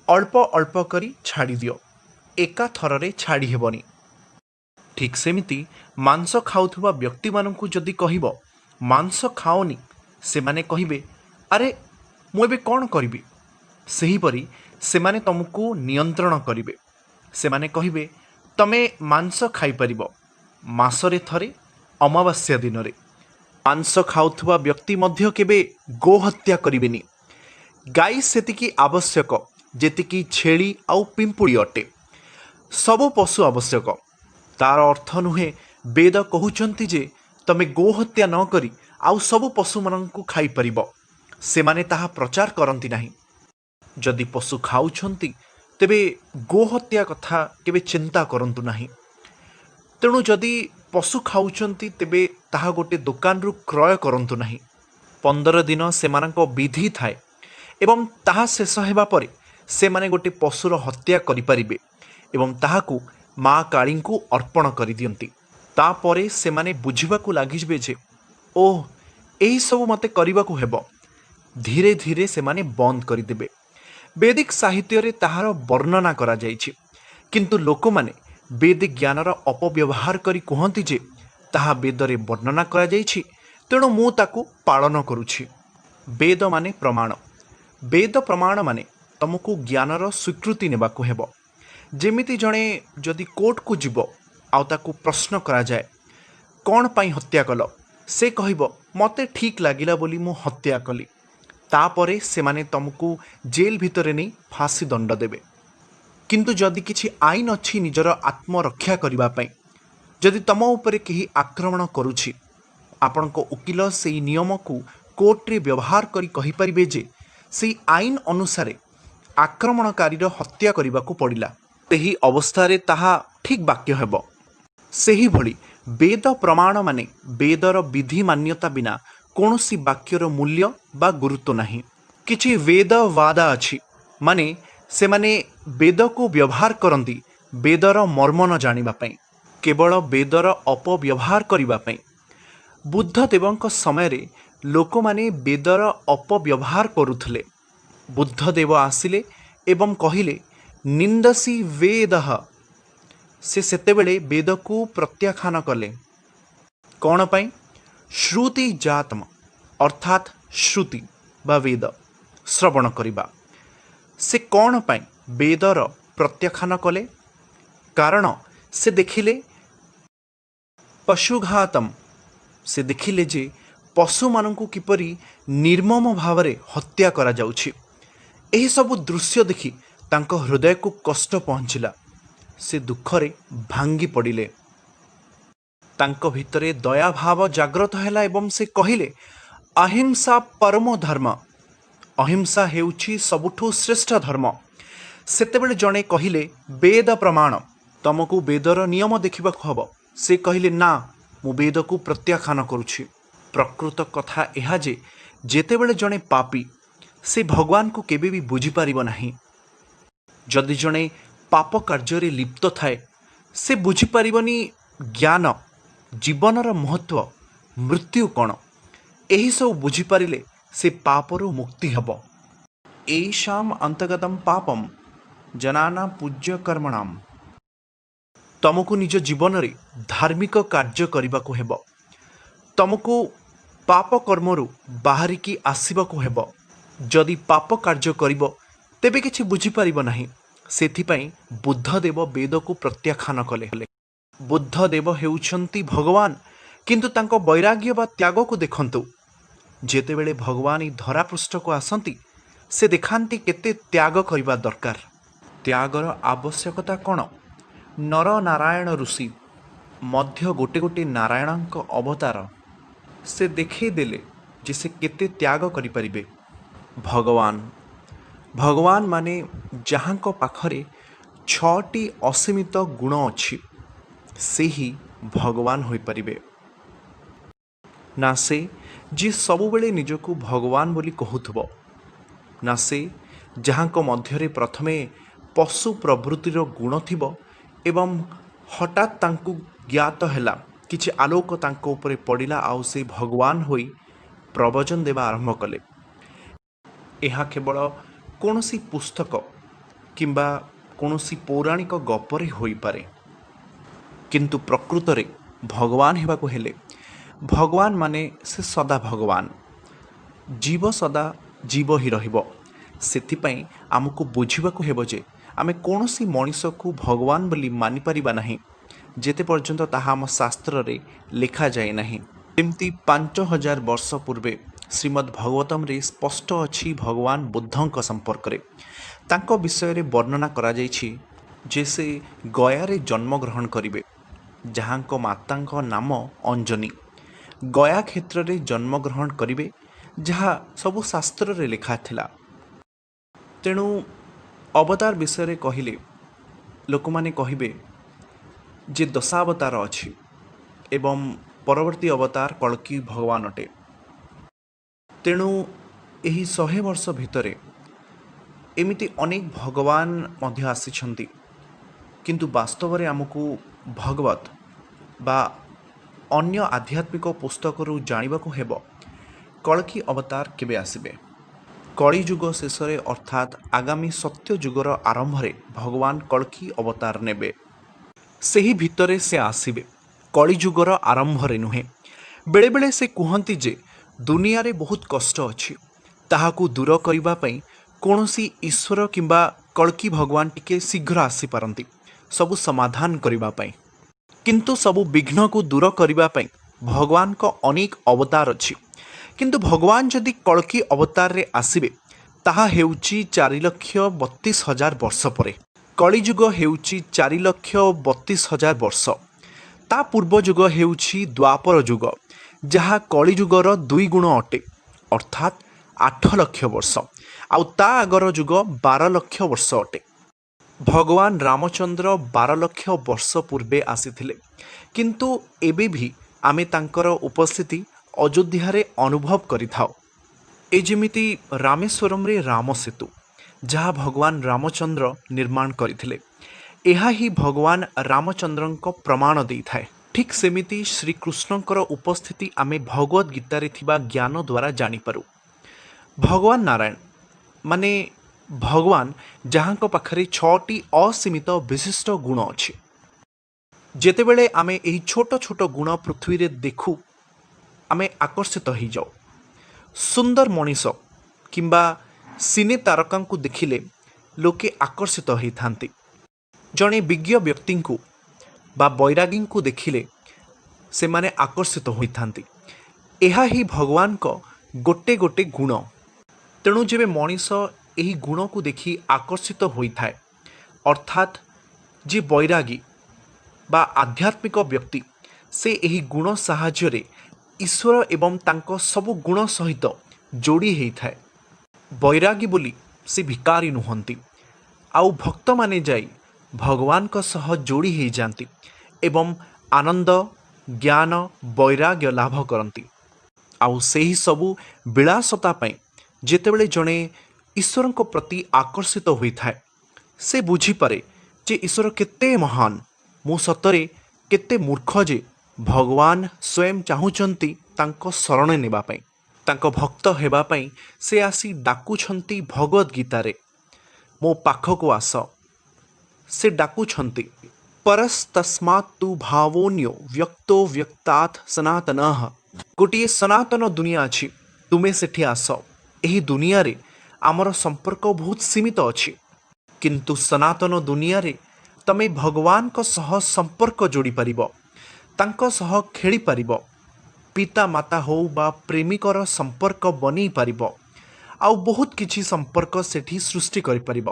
अल्प अल्प करी छाड़ी दियो, एका थररे छाड़ी हेबनी। ठीक सेमिति मांस खाउथुबा व्यक्ति माननकु जदि कहिबो मांस खाओनी, से माने कहिबे अरे मु एबे कौन करिबी। सेहीपरि से माने तुमको नियंत्रण करिबे। से माने कहिबे तमे मांस खाई परिबो मासरे थरे, अमावास्या दिन रे। मांस खाउथुबा व्यक्ति मध्य केबे गो हत्या करिबेनी। गाई सेतिकी आवश्यक जेतिकी छेली आउ पिंपुड़ी अटे। सबु पशु आवश्यक। तार अर्थ नुहे वेद कहउचंती जे तमे गो हत्या न करी आउ सबु पशु माननकु खाई परिबो। से माने ताहा प्रचार करंती नाही। जदि पशु खाउछंती तेबे गो हत्या कथा केबे चिंता करंतु नाही। तेणु जदि पशु खाउछंती तेबे ताहा गोटे दुकान रु क्रय करंतु नाही। 15 दिन सेमानक विधि थाए एवं ताहा शेष हेबा परे से माने गोटे पशुर हत्या करिपारिबे एवं ताहाकू माँ काली को अर्पण करि दियंती। तापरे से माने बुझिबाकू लागिबे जे ओह एही सब मते करिबाकू हेबो। धीरे धीरे से माने बंद करिदेबे। वैदिक साहित्य रे ताहार वर्णना करा जाइछि, किंतु लोक माने वेद ज्ञानर अपव्यवहार करी कहंती जे ताहा वेदरे वर्णना करा जाइछि, तेणु मु ताकू पालन करुछि। वेद माने प्रमाण। वेद प्रमाण माने तुमको ज्ञानर स्वीकृति नेबाकू हेबो। जेमिति जणे जदि कोर्ट को जीव आउ ताकू प्रश्न करा जाए कौन पाई हत्या कल, से कहिबो मते ठीक लागिला बोली मु हत्या कली। तापरे से माने तुमको जेल भितरे नहीं फांसी दंड देबे। किंतु जदि किछि आईन अछि निजर आत्मरक्षा करिबा पई, जदि तम उपरे केही आक्रमण करुछि, आपणको उकिल सेई नियम को कोर्ट रे व्यवहार करी कहि परिबे जे सेई आईन अनुसारे आक्रमणकारीर हत्या करिबाकू पड़िला। तेही अवस्था ताहा ठीक वाक्य हेबो। सेही भली वेद प्रमाण माने वेदर विधि मान्यता बिना कौनसी वाक्यर मूल्य बा गुरुत्व नहीं। किछि वेद वादा अछि माने से माने वेद को व्यवहार करंती वेदर मर्म न जानिबा पई, केवल वेदर अपव्यवहार करिबा पई। बुद्धदेवଙ୍କ समय रे लोक माने वेदर अपव्यवहार करुथले। बुद्धदेव आसिले एवं कहिले निंदसी वेदः। से सेतेबेले वेद को प्रत्याख्यान कले। कौन पाई? श्रुति जातम अर्थात श्रुति बा वेद श्रवण करिबा। से कौन पाई वेदर प्रत्याख्यान कले? कारण से देखिले पशुघातम। से देखिले जे पशु माननकु किपरि निर्मम भावरे हत्या करा जाउछि। एही सब दृश्य देखि तांको हृदय को कष्ट पहुंचिला। से दुखरे भांगी पड़िले। तांको भितरे दया भाव जाग्रत हैला एवं से कहिले अहिंसा परमो धर्म। अहिंसा हेउछि सबुठु श्रेष्ठ धर्म। सेतेबेले जणे कहिले वेद प्रमाण, तमको वेदर नियम देखिबाकू हबो। से कहिले ना मु वेद को प्रत्याख्यान करुछि। प्रकृत कथा एहा जे जेतेबेले जणे पापी से भगवान को केबे भी बुझी पारिबो नाही। जदि जणे पाप कार्य लिप्त थाए से बुझी पारिबनी ज्ञान, जीवनर महत्व, मृत्यु कौन। एही सब बुझी पारिले से पापरु मुक्ति हब। एषाम अंतगतम पापम जनाना पूज्य कर्मणाम। तुमको निज जीवन रे धार्मिक कार्य करबाकू हेब। तुमको पाप कर्मरु बाहरिकी आसबाकू हेब। जदि पाप कार्य करिब तेबे किछि बुझी पारिब नाही। सेथिपाई बुद्धदेव वेद को प्रत्याख्यान कले। बुद्धदेव हेउछंती भगवान, किंतु तांको वैराग्य बा त्याग को देखंतु। जेतेबेले भगवान ई धरापृष्ठ को आसंती से देखांती केते त्याग करिबा दरकार। त्यागर आवश्यकता कौन? नर नारायण ऋषि मध्य गोटे गोटे नारायणଙ୍କ अवतार। से देखै देले जे से केते त्याग करि परिबे। भगवान भगवान माने जहाँको पाखरे छटी असीमित गुण अछि से ही भगवान होइपारिबे। ना से जी सबुबेले निजको भगवान बोली कहूथबो, ना से जहाँको मध्यरे प्रथमे पशु प्रवृत्तिर गुण थिबो एवं हठात तांकु ज्ञात ହେଲା କିଛି ଆଲୋକ ତାଙ୍କ ଉପରେ ପଡ଼ିଲା ଆଉ ସେ ଭଗବାନ ହୋଇ ପ୍ରବଚନ ଦେବା ଆରମ୍ଭ କଲେ। ଏହା କେବଳ କୌଣସି ପୁସ୍ତକ କିମ୍ବା କୌଣସି ପୌରାଣିକ ଗପରେ ହୋଇପାରେ, କିନ୍ତୁ ପ୍ରକୃତରେ ଭଗବାନ ହେବାକୁ ହେଲେ ଭଗବାନ ମାନେ ସେ ସଦା ଭଗବାନ। ଜୀବ ସଦା ଜୀବ ହିଁ ରହିବ। ସେଥିପାଇଁ ଆମକୁ ବୁଝିବାକୁ ହେବ ଯେ ଆମେ କୌଣସି ମଣିଷକୁ ଭଗବାନ ବୋଲି ମାନିପାରିବା ନାହିଁ ଯେତେ ପର୍ଯ୍ୟନ୍ତ ତାହା ଆମ ଶାସ୍ତ୍ରରେ ଲେଖାଯାଏ ନାହିଁ। ଯେମିତି 5000 ବର୍ଷ ପୂର୍ବେ ଶ୍ରୀମଦ୍ ଭାଗବତମରେ ସ୍ପଷ୍ଟ ଅଛି ଭଗବାନ ବୁଦ୍ଧଙ୍କ ସମ୍ପର୍କରେ। ତାଙ୍କ ବିଷୟରେ ବର୍ଣ୍ଣନା କରାଯାଇଛି ଯେ ସେ ଗୟାରେ ଜନ୍ମଗ୍ରହଣ କରିବେ, ଯାହାଙ୍କ ମାତାଙ୍କ ନାମ ଅଞ୍ଜନି। ଗୟା କ୍ଷେତ୍ରରେ ଜନ୍ମଗ୍ରହଣ କରିବେ, ଯାହା ସବୁ ଶାସ୍ତ୍ରରେ ଲେଖା ଥିଲା। ତେଣୁ ଅବତାର ବିଷୟରେ କହିଲେ ଲୋକମାନେ କହିବେ ଯେ ଦଶାବତାର ଅଛି ଏବଂ ପରବର୍ତ୍ତୀ ଅବତାର କଳ୍କି ଭଗବାନ ଅଟେ। ତେଣୁ ଏହି 100 ବର୍ଷ ଭିତରେ ଏମିତି ଅନେକ ଭଗବାନ ମଧ୍ୟ ଆସିଛନ୍ତି, କିନ୍ତୁ ବାସ୍ତବରେ ଆମକୁ ଭଗବତ ବା ଅନ୍ୟ ଆଧ୍ୟାତ୍ମିକ ପୁସ୍ତକରୁ ଜାଣିବାକୁ ହେବ କଳ୍କି ଅବତାର କେବେ ଆସିବେ। କଳିଯୁଗ ଶେଷରେ ଅର୍ଥାତ୍ ଆଗାମୀ ସତ୍ୟ ଯୁଗର ଆରମ୍ଭରେ ଭଗବାନ କଳ୍କି ଅବତାର ନେବେ। ସେହି ଭିତରେ ସେ ଆସିବେ, କଳିଯୁଗର ଆରମ୍ଭରେ ନୁହେଁ। ବେଳେବେଳେ ସେ କୁହନ୍ତି ଯେ ଦୁନିଆରେ ବହୁତ କଷ୍ଟ ଅଛି, ତାହାକୁ ଦୂର କରିବା ପାଇଁ କୌଣସି ଈଶ୍ୱର କିମ୍ବା କଳ୍କି ଭଗବାନ ଟିକେ ଶୀଘ୍ର ଆସିପାରନ୍ତି ସବୁ ସମାଧାନ କରିବା ପାଇଁ। କିନ୍ତୁ ସବୁ ବିଘ୍ନକୁ ଦୂର କରିବା ପାଇଁ ଭଗବାନଙ୍କ ଅନେକ ଅବତାର ଅଛି। କିନ୍ତୁ ଭଗବାନ ଯଦି କଳ୍କି ଅବତାରରେ ଆସିବେ ତାହା ହେଉଛି 4,32,000 ବର୍ଷ ପରେ। କଳିଯୁଗ ହେଉଛି 4,32,000 ବର୍ଷ। ତା ପୂର୍ବ ଯୁଗ ହେଉଛି ଦ୍ୱାପର ଯୁଗ, ଯାହା କଳିଯୁଗର 2 ଗୁଣ ଅଟେ, ଅର୍ଥାତ୍ 8 ଲକ୍ଷ ବର୍ଷ। ଆଉ ତା ଆଗର ଯୁଗ 12 ଲକ୍ଷ ବର୍ଷ ଅଟେ। ଭଗବାନ ରାମଚନ୍ଦ୍ର 12 ଲକ୍ଷ ବର୍ଷ ପୂର୍ବେ ଆସିଥିଲେ, କିନ୍ତୁ ଏବେ ବି ଆମେ ତାଙ୍କର ଉପସ୍ଥିତି ଅଯୋଧ୍ୟାରେ ଅନୁଭବ କରିଥାଉ। ଏ ଯେମିତି ରାମେଶ୍ୱରମରେ ରାମ ସେତୁ, ଯାହା ଭଗବାନ ରାମଚନ୍ଦ୍ର ନିର୍ମାଣ କରିଥିଲେ, ଏହା ହିଁ ଭଗବାନ ରାମଚନ୍ଦ୍ରଙ୍କ ପ୍ରମାଣ ଦେଇଥାଏ। ଠିକ୍ ସେମିତି ଶ୍ରୀକୃଷ୍ଣଙ୍କର ଉପସ୍ଥିତି ଆମେ ଭଗବତ ଗୀତାରେ ଥିବା ଜ୍ଞାନ ଦ୍ୱାରା ଜାଣିପାରୁ। ଭଗବାନ ନାରାୟଣ ମାନେ ଭଗବାନ ଯାହାଙ୍କ ପାଖରେ 6ଟି ଅସୀମିତ ବିଶିଷ୍ଟ ଗୁଣ ଅଛି। ଯେତେବେଳେ ଆମେ ଏହି ଛୋଟ ଛୋଟ ଗୁଣ ପୃଥିବୀରେ ଦେଖୁ ଆମେ ଆକର୍ଷିତ ହୋଇଯାଉ। ସୁନ୍ଦର ମଣିଷ କିମ୍ବା ସିନେ ତାରକାଙ୍କୁ ଦେଖିଲେ ଲୋକେ ଆକର୍ଷିତ ହୋଇଥାନ୍ତି। ଜଣେ ବିଜ୍ଞ ବ୍ୟକ୍ତିଙ୍କୁ ବା ବୈରାଗୀଙ୍କୁ ଦେଖିଲେ ସେମାନେ ଆକର୍ଷିତ ହୋଇଥାନ୍ତି। ଏହା ହିଁ ଭଗବାନଙ୍କ ଗୋଟେ ଗୋଟେ ଗୁଣ। ତେଣୁ ଯେବେ ମଣିଷ ଏହି ଗୁଣକୁ ଦେଖି ଆକର୍ଷିତ ହୋଇଥାଏ, ଅର୍ଥାତ୍ ଯେ ବୈରାଗୀ ବା ଆଧ୍ୟାତ୍ମିକ ବ୍ୟକ୍ତି ସେ ଏହି ଗୁଣ ସାହାଯ୍ୟରେ ଈଶ୍ୱର ଏବଂ ତାଙ୍କ ସବୁ ଗୁଣ ସହିତ ଯୋଡ଼ି ହୋଇଥାଏ। ବୈରାଗୀ ବୋଲି ସେ ଭିକାରୀ ନୁହନ୍ତି, ଆଉ ଭକ୍ତମାନେ ଯାଇ ଭଗବାନଙ୍କ ସହ ଯୋଡ଼ି ହୋଇଯାଆନ୍ତି ଏବଂ ଆନନ୍ଦ, ଜ୍ଞାନ, ବୈରାଗ୍ୟ ଲାଭ କରନ୍ତି। ଆଉ ସେହି ସବୁ ବିଳାସତା ପାଇଁ ଯେତେବେଳେ ଜଣେ ଈଶ୍ୱରଙ୍କ ପ୍ରତି ଆକର୍ଷିତ ହୋଇଥାଏ, ସେ ବୁଝିପାରେ ଯେ ଈଶ୍ୱର କେତେ ମହାନ, ମୁଁ ସତରେ କେତେ ମୂର୍ଖ ଯେ ଭଗବାନ ସ୍ୱୟଂ ଚାହୁଁଛନ୍ତି ତାଙ୍କ ଶରଣ ନେବା ପାଇଁ, ତାଙ୍କ ଭକ୍ତ ହେବା ପାଇଁ ସେ ଆସି ଡାକୁଛନ୍ତି ଭଗବତ ଗୀତାରେ, ମୋ ପାଖକୁ ଆସ। ସେ ଡାକୁଛନ୍ତି ପରସ୍ତସ୍ମାତ୍ ତୁ ଭାବୋନ୍ୟୋ ବ୍ୟକ୍ତୋ ବ୍ୟକ୍ତାତ୍ ସନାତନଃ। ଗୋଟିଏ ସନାତନ ଦୁନିଆ ଅଛି, ତୁମେ ସେଠି ଆସ। ଏହି ଦୁନିଆରେ ଆମର ସମ୍ପର୍କ ବହୁତ ସୀମିତ ଅଛି, କିନ୍ତୁ ସନାତନ ଦୁନିଆରେ ତମେ ଭଗବାନଙ୍କ ସହ ସମ୍ପର୍କ ଯୋଡ଼ିପାରିବ, ତାଙ୍କ ସହ ଖେଳିପାରିବ, ପିତା ମାତା ହେଉ ବା ପ୍ରେମିକର ସମ୍ପର୍କ ବନେଇ ପାରିବ, ଆଉ ବହୁତ କିଛି ସମ୍ପର୍କ ସେଠି ସୃଷ୍ଟି କରିପାରିବ।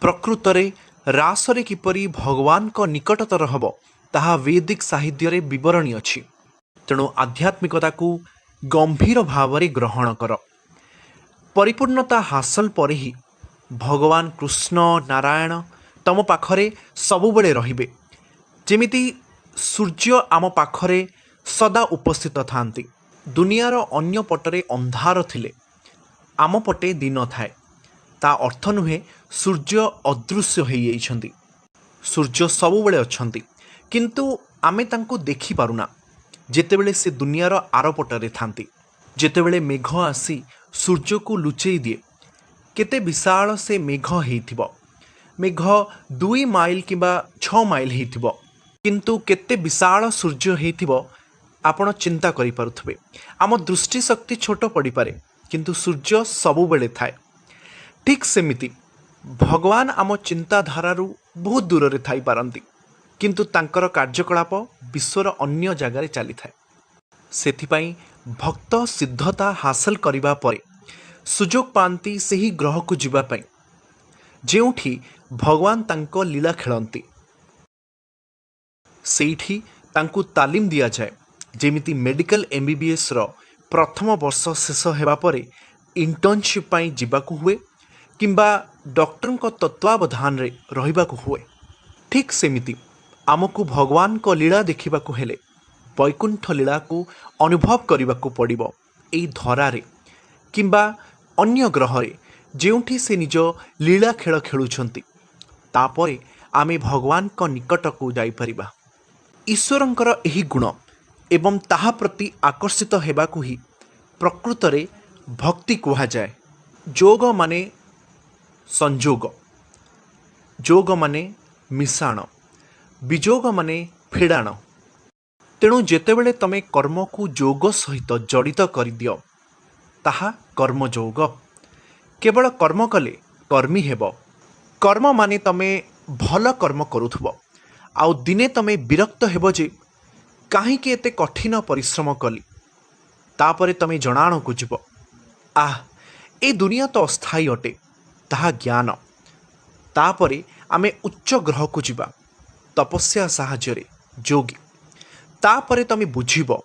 ପ୍ରକୃତରେ ରାସରେ କିପରି ଭଗବାନଙ୍କ ନିକଟତର ହେବ ତାହା ବୈଦିକ ସାହିତ୍ୟରେ ବିବରଣୀ ଅଛି। ତେଣୁ ଆଧ୍ୟାତ୍ମିକତାକୁ ଗମ୍ଭୀର ଭାବରେ ଗ୍ରହଣ କର। ପରିପୂର୍ଣ୍ଣତା ହାସଲ ପରେ ହିଁ भगवान कृष्ण नारायण तुम पाखरे सबुबले रहिबे। जेमिति सूर्य आम पाखरे सदा उपस्थित थांती। दुनियार अन्य पटरे अंधार थिले आम पटे दिन थाए। ता अर्थ नुहे सूर्य अदृश्य हो जाइछन्ति। सूर्य सबुबले अछन्ति किंतु आमे तांको देखि पारुना जेतेबेले से दुनियार आरपटरे थांती। जेतेबेले मेघ आसी सूर्य को लुचेई दिए केते विशाल से मेघ हेइथिबो। मेघ 2 माइल किंबा 6 माइल हेइथिबो किंतु केते विशाल सूर्य हेइथिबो आपण चिंता करि पारुथबे। आम दृष्टि शक्ति छोट पड़ी पारे किंतु सूर्य सबुबेले थाए। ठीक सेमिति भगवान आम चिंताधारारू बहुत दूर रे थाई पारंती किंतु तांकर कार्यकलाप विश्वर अन्य जगार चली थाए। सेथिपाई भक्त सिद्धता हासिल करिबा परे सुजोग पांती सेही ग्रह को जीवा पाई जेउठी भगवान तांको लीला खेलंती। सेठी तांकु तालीम दिया जाए। जेमिति मेडिकल एमबीबीएस रो प्रथम वर्ष शेष हेबा परे इंटर्नशिप पाई जीवाकु हुए किंबा डॉक्टर को तत्वावधान रे रहिबाकु हुए। ठीक सेमिति आमको भगवान को लीला देखिबाकु हेले वैकुंठ लीला को अनुभव करिबाकु पड़िबो। एई धरारे किंबा अन्य ग्रहरे जेउठी से निज लीला खेल खेलुछंती तापरे आमे भगवान को निकट को जाई परिबा। ईश्वरंकर एही गुण एवं ताहा प्रति आकर्षित हेबाकु ही प्रकृत रे भक्ति कुहा जाए। जोग माने संजोग, जोग माने मिशाण, विजोग माने फेड़ाण। तेणु जेतेबेले तमे कर्म को जोग सहित जड़ित कर दियो ताहा कर्मयोग। केवल कर्म कले कर्मी हेब। कर्म माने तमे भल कर्म करुथबो आउ दिने तमे विरक्त हेब जे काहे के एते कठिन परिश्रम कली। तापरे तमे जणाण को जीव ए दुनिया तो अस्थायी अटे ताहा ज्ञान। तापरे आमे उच्च ग्रह को जीवा तपस्या साहाय्य जोगी। तापरे तमे बुझिबो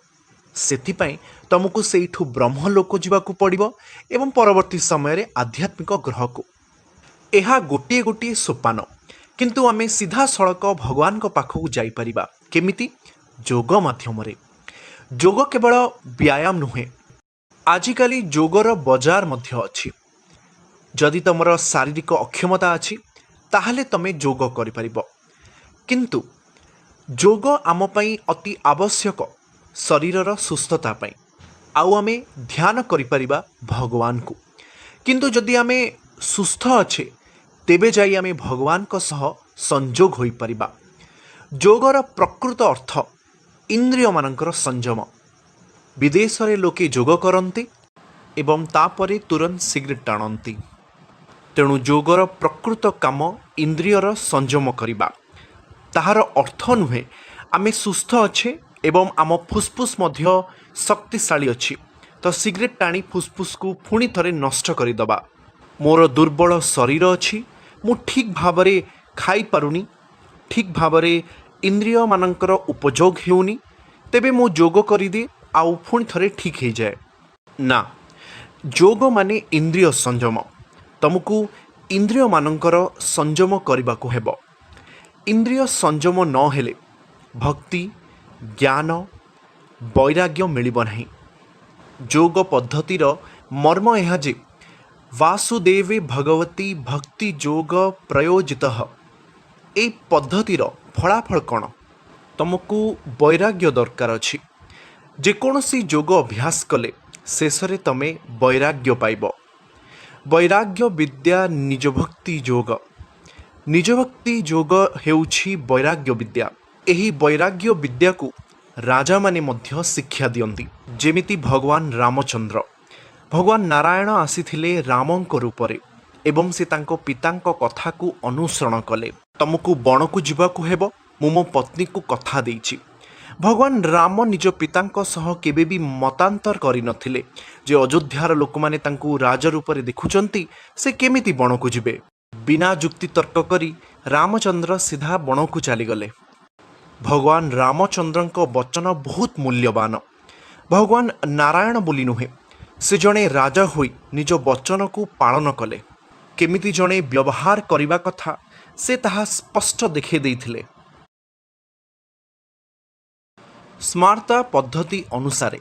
सेथिपाई तुमको सेठू ब्रह्मलोक जीवाकू पड़िबो एवं परवर्ती समय रे आध्यात्मिक ग्रह को। एहा गोटे गोटे सोपान किंतु आमे सीधा सड़क भगवान को पाखକୁ जाइपरिबा केमिति जोग माध्यम रे। जोग केवल व्यायाम नुहे आजिकाली जोगर बजार मध्य अछि। जदि तुमर शारीरिक अक्षमता अछि ताहले तमे जोग करि परिबो किंतु जोग आम पई अति आवश्यक शरीरर सुस्थता पई। आउ आमे ध्यान करि परिबा भगवान को किंतु जदि आमे सुस्थ अच्छे तेबे जाई आमे भगवान को सह संजोग होई परिबा। जोगर प्रकृत अर्थ इंद्रिय मानकर संयम। विदेश रे लोके जोग करती एवं तापरे तुरंत सिगरेट टाणती। तेणु जोगर प्रकृत काम इंद्रियर संयम करिबा। ताहार अर्थ नुहे आमे सुस्थ अच्छे एवं आम फुसफुस मध्य शक्तिशाली अच्छी तो सिगरेट टाणी फुसफुस को पुणी थरे नष्ट करदबा। मोर दुर्बल शरीर अच्छी मु ठीक भावरे खाई पारुनी, ठीक भावरे इंद्रिय मानकर उपयोग हेउनी तेबे मु जोग करिदे आउ पुणी थरे ठीक हो जाए ना। जोग माने इंद्रिय संयम। तुमको इंद्रिय मानकर संयम करने को हेब। इंद्रिय संयम न हेले भक्ति ज्ञान वैराग्य मिलिब नहीं। जोग पद्धतिर मर्म यह जे वासुदेवे भगवती भक्ति जोग प्रयोजितः। ए पद्धतिर फलाफल कौन? तुमको वैराग्य दरकार अछि। जेकोसी जोग अभ्यास कले शेषरे तमे वैराग्य पाइब। वैराग्य विद्या निजभक्ति जोग। निजभक्ति जोग हेउछि वैराग्य विद्या। एही वैराग्य विद्या को राजा माने मध्य शिक्षा दियंती। जेमिति भगवान रामचंद्र, भगवान नारायण आसीथिले रामंक रूपरे एवं से तांको पितांको कथा को अनुसरण कले। तुमको बण को जीवाकू हेब मु मो पत्नी को कथा देइछि। भगवान राम निज पितांको सह केबे भी मतांतर करि नथिले जे अयोध्यार लोक माने तांको राज रूपरे देखुचंती से केमिति बण को जिबे। बिना जुक्ति तर्क करी रामचंद्र सीधा बण को चली गले। भगवान रामचंद्रଙ୍କ वचन बहुत मूल्यवान। भगवान नारायण बोली नुहे से जड़े राजा होई निज वचन को पालन कले। କେମିତି ଜଣେ ବ୍ୟବହାର କରିବା କଥା ସେ ତାହା ସ୍ପଷ୍ଟ ଦେଖାଇ ଦେଇଥିଲେ। ସ୍ମାର୍ତା ପଦ୍ଧତି ଅନୁସାରେ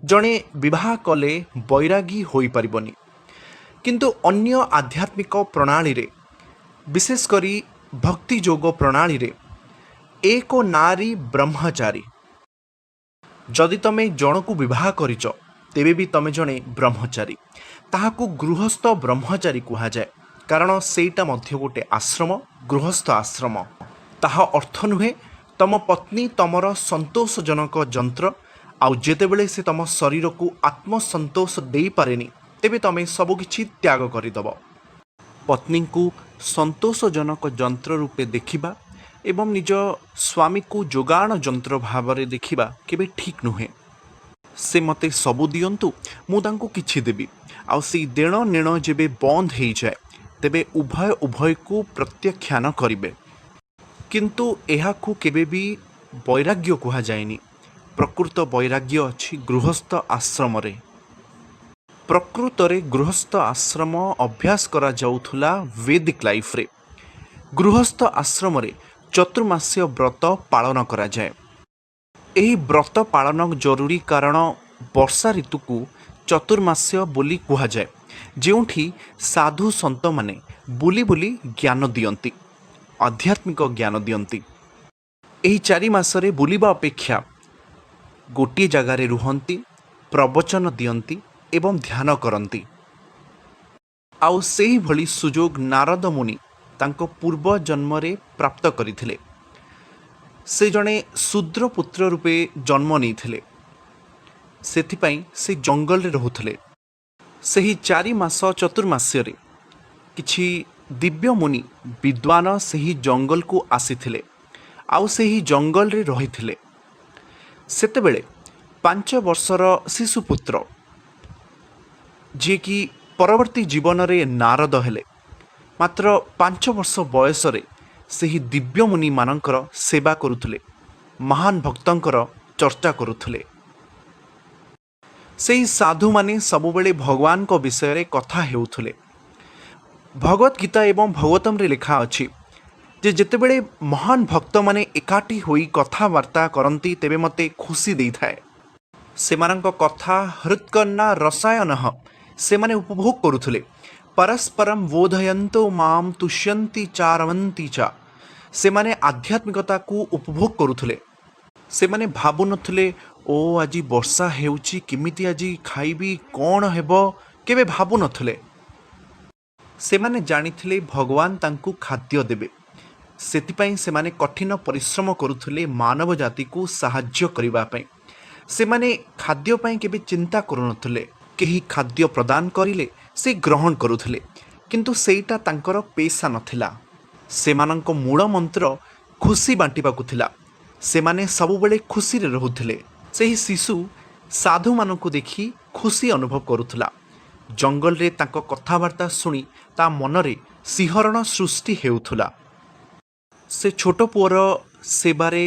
ଜଣେ ବିବାହ କଲେ ବୈରାଗୀ ହୋଇପାରିବନି, କିନ୍ତୁ ଅନ୍ୟ ଆଧ୍ୟାତ୍ମିକ ପ୍ରଣାଳୀରେ, ବିଶେଷ କରି ଭକ୍ତି ଯୋଗ ପ୍ରଣାଳୀରେ, ଏକ ନାରୀ ବ୍ରହ୍ମଚାରୀ। ଯଦି ତମେ ଜଣକୁ ବିବାହ କରିଛ ତେବେ ବି ତମେ ଜଣେ ବ୍ରହ୍ମଚାରୀ। ତାହାକୁ ଗୃହସ୍ଥ ବ୍ରହ୍ମଚାରୀ କୁହାଯାଏ, କାରଣ ସେଇଟା ମଧ୍ୟ ଗୋଟେ ଆଶ୍ରମ, ଗୃହସ୍ଥ ଆଶ୍ରମ। ତାହା ଅର୍ଥ ନୁହେଁ ତମ ପତ୍ନୀ ତମର ସନ୍ତୋଷଜନକ ଯନ୍ତ୍ର, ଆଉ ଯେତେବେଳେ ସେ ତମ ଶରୀରକୁ ଆତ୍ମସନ୍ତୋଷ ଦେଇପାରେନି ତେବେ ତମେ ସବୁକିଛି ତ୍ୟାଗ କରିଦେବ। ପତ୍ନୀଙ୍କୁ ସନ୍ତୋଷଜନକ ଯନ୍ତ୍ର ରୂପେ ଦେଖିବା ଏବଂ ନିଜ ସ୍ୱାମୀକୁ ଯୋଗାଣ ଯନ୍ତ୍ର ଭାବରେ ଦେଖିବା କେବେ ଠିକ୍ ନୁହେଁ। ସେ ମୋତେ ସବୁ ଦିଅନ୍ତୁ, ମୁଁ ତାଙ୍କୁ କିଛି ଦେବି, ଆଉ ସେଇ ଦେଣ ନେଣ ଯେବେ ବନ୍ଦ ହେଇଯାଏ ତେବେ ଉଭୟ ଉଭୟକୁ ପ୍ରତ୍ୟାଖ୍ୟାନ କରିବେ। କିନ୍ତୁ ଏହାକୁ କେବେ ବି ବୈରାଗ୍ୟ କୁହାଯାଏନି। ପ୍ରକୃତ ବୈରାଗ୍ୟ ଅଛି ଗୃହସ୍ଥ ଆଶ୍ରମରେ। ପ୍ରକୃତରେ ଗୃହସ୍ଥ ଆଶ୍ରମ ଅଭ୍ୟାସ କରାଯାଉଥିଲା ଭେଦିକ ଲାଇଫ୍ରେ। ଗୃହସ୍ଥ ଆଶ୍ରମରେ ଚତୁର୍ମାସ୍ୟ ବ୍ରତ ପାଳନ କରାଯାଏ। ଏହି ବ୍ରତ ପାଳନ ଜରୁରୀ କାରଣ ବର୍ଷା ଋତୁକୁ ଚତୁର୍ମାସ୍ୟ ବୋଲି କୁହାଯାଏ, ଯେଉଁଠି ସାଧୁ ସନ୍ତମାନେ ବୁଲି ବୁଲି ଜ୍ଞାନ ଦିଅନ୍ତି, ଆଧ୍ୟାତ୍ମିକ ଜ୍ଞାନ ଦିଅନ୍ତି। ଏହି 4 ମାସରେ ବୁଲିବା ଅପେକ୍ଷା ଗୋଟିଏ ଜାଗାରେ ରୁହନ୍ତି, ପ୍ରବଚନ ଦିଅନ୍ତି ଏବଂ ଧ୍ୟାନ କରନ୍ତି। ଆଉ ସେହିଭଳି ସୁଯୋଗ ନାରଦ ମୁନି ତାଙ୍କ ପୂର୍ବ ଜନ୍ମରେ ପ୍ରାପ୍ତ କରିଥିଲେ। ସେ ଜଣେ ଶୂଦ୍ର ପୁତ୍ର ରୂପେ ଜନ୍ମ ନେଇଥିଲେ, ସେଥିପାଇଁ ସେ ଜଙ୍ଗଲରେ ରହୁଥିଲେ। ସେହି 4 ମାସ ଚତୁର୍ମାସ୍ୟରେ କିଛି ଦିବ୍ୟ ମୁନି ବିଦ୍ୱାନ ସେହି ଜଙ୍ଗଲକୁ ଆସିଥିଲେ, ଆଉ ସେହି ଜଙ୍ଗଲରେ ରହିଥିଲେ। ସେତେବେଳେ 5 ବର୍ଷର ଶିଶୁପୁତ୍ର, ଯିଏକି ପରବର୍ତ୍ତୀ ଜୀବନରେ ନାରଦ ହେଲେ, ମାତ୍ର 5 ବର୍ଷ ବୟସରେ ସେହି ଦିବ୍ୟ ମୁନିମାନଙ୍କର ସେବା କରୁଥିଲେ, ମହାନ ଭକ୍ତଙ୍କର ଚର୍ଚ୍ଚା କରୁଥିଲେ। ସେହି ସାଧୁମାନେ ସବୁବେଳେ ଭଗବାନଙ୍କ ବିଷୟରେ କଥା ହେଉଥିଲେ। ଭଗବତ ଗୀତା ଏବଂ ଭଗବତମରେ ଲେଖା ଅଛି ଯେ ଯେତେବେଳେ ମହାନ ଭକ୍ତମାନେ ଏକାଠି ହୋଇ କଥାବାର୍ତ୍ତା କରନ୍ତି ତେବେ ମୋତେ ଖୁସି ଦେଇଥାଏ। ସେମାନଙ୍କ କଥା ହୃତ୍କର୍ଣ୍ଣା ରସାୟନଃ ସେମାନେ ଉପଭୋଗ କରୁଥିଲେ। ପରସ୍ପରମ୍ ବୋଧୟନ୍ତୋ ମାମ୍ ତୁଷ୍ୟନ୍ତି ଚାରମନ୍ତି ଚ। ସେମାନେ ଆଧ୍ୟାତ୍ମିକତାକୁ ଉପଭୋଗ କରୁଥିଲେ। ସେମାନେ ଭାବୁନଥିଲେ ଓ ଆଜି ବର୍ଷା ହେଉଛି, କେମିତି ଆଜି ଖାଇବି, କ'ଣ ହେବ, କେବେ ଭାବୁନଥିଲେ। ସେମାନେ ଜାଣିଥିଲେ ଭଗବାନ ତାଙ୍କୁ ଖାଦ୍ୟ ଦେବେ, ସେଥିପାଇଁ ସେମାନେ କଠିନ ପରିଶ୍ରମ କରୁଥିଲେ ମାନବ ଜାତିକୁ ସାହାଯ୍ୟ କରିବା ପାଇଁ। ସେମାନେ ଖାଦ୍ୟ ପାଇଁ କେବେ ଚିନ୍ତା କରୁନଥିଲେ। କେହି ଖାଦ୍ୟ ପ୍ରଦାନ କରିଲେ ସେ ଗ୍ରହଣ କରୁଥିଲେ, କିନ୍ତୁ ସେଇଟା ତାଙ୍କର ପେଶା ନଥିଲା। ସେମାନଙ୍କ ମୂଳ ମନ୍ତ୍ର ଖୁସି ବାଣ୍ଟିବାକୁ ଥିଲା। ସେମାନେ ସବୁବେଳେ ଖୁସିରେ ରହୁଥିଲେ। ସେହି ଶିଶୁ ସାଧୁମାନଙ୍କୁ ଦେଖି ଖୁସି ଅନୁଭବ କରୁଥିଲା। ଜଙ୍ଗଲରେ ତାଙ୍କ କଥାବାର୍ତ୍ତା ଶୁଣି ତା ମନରେ ଶିହରଣ ସୃଷ୍ଟି ହେଉଥିଲା। ସେ ଛୋଟ ପୁଅର ସେବାରେ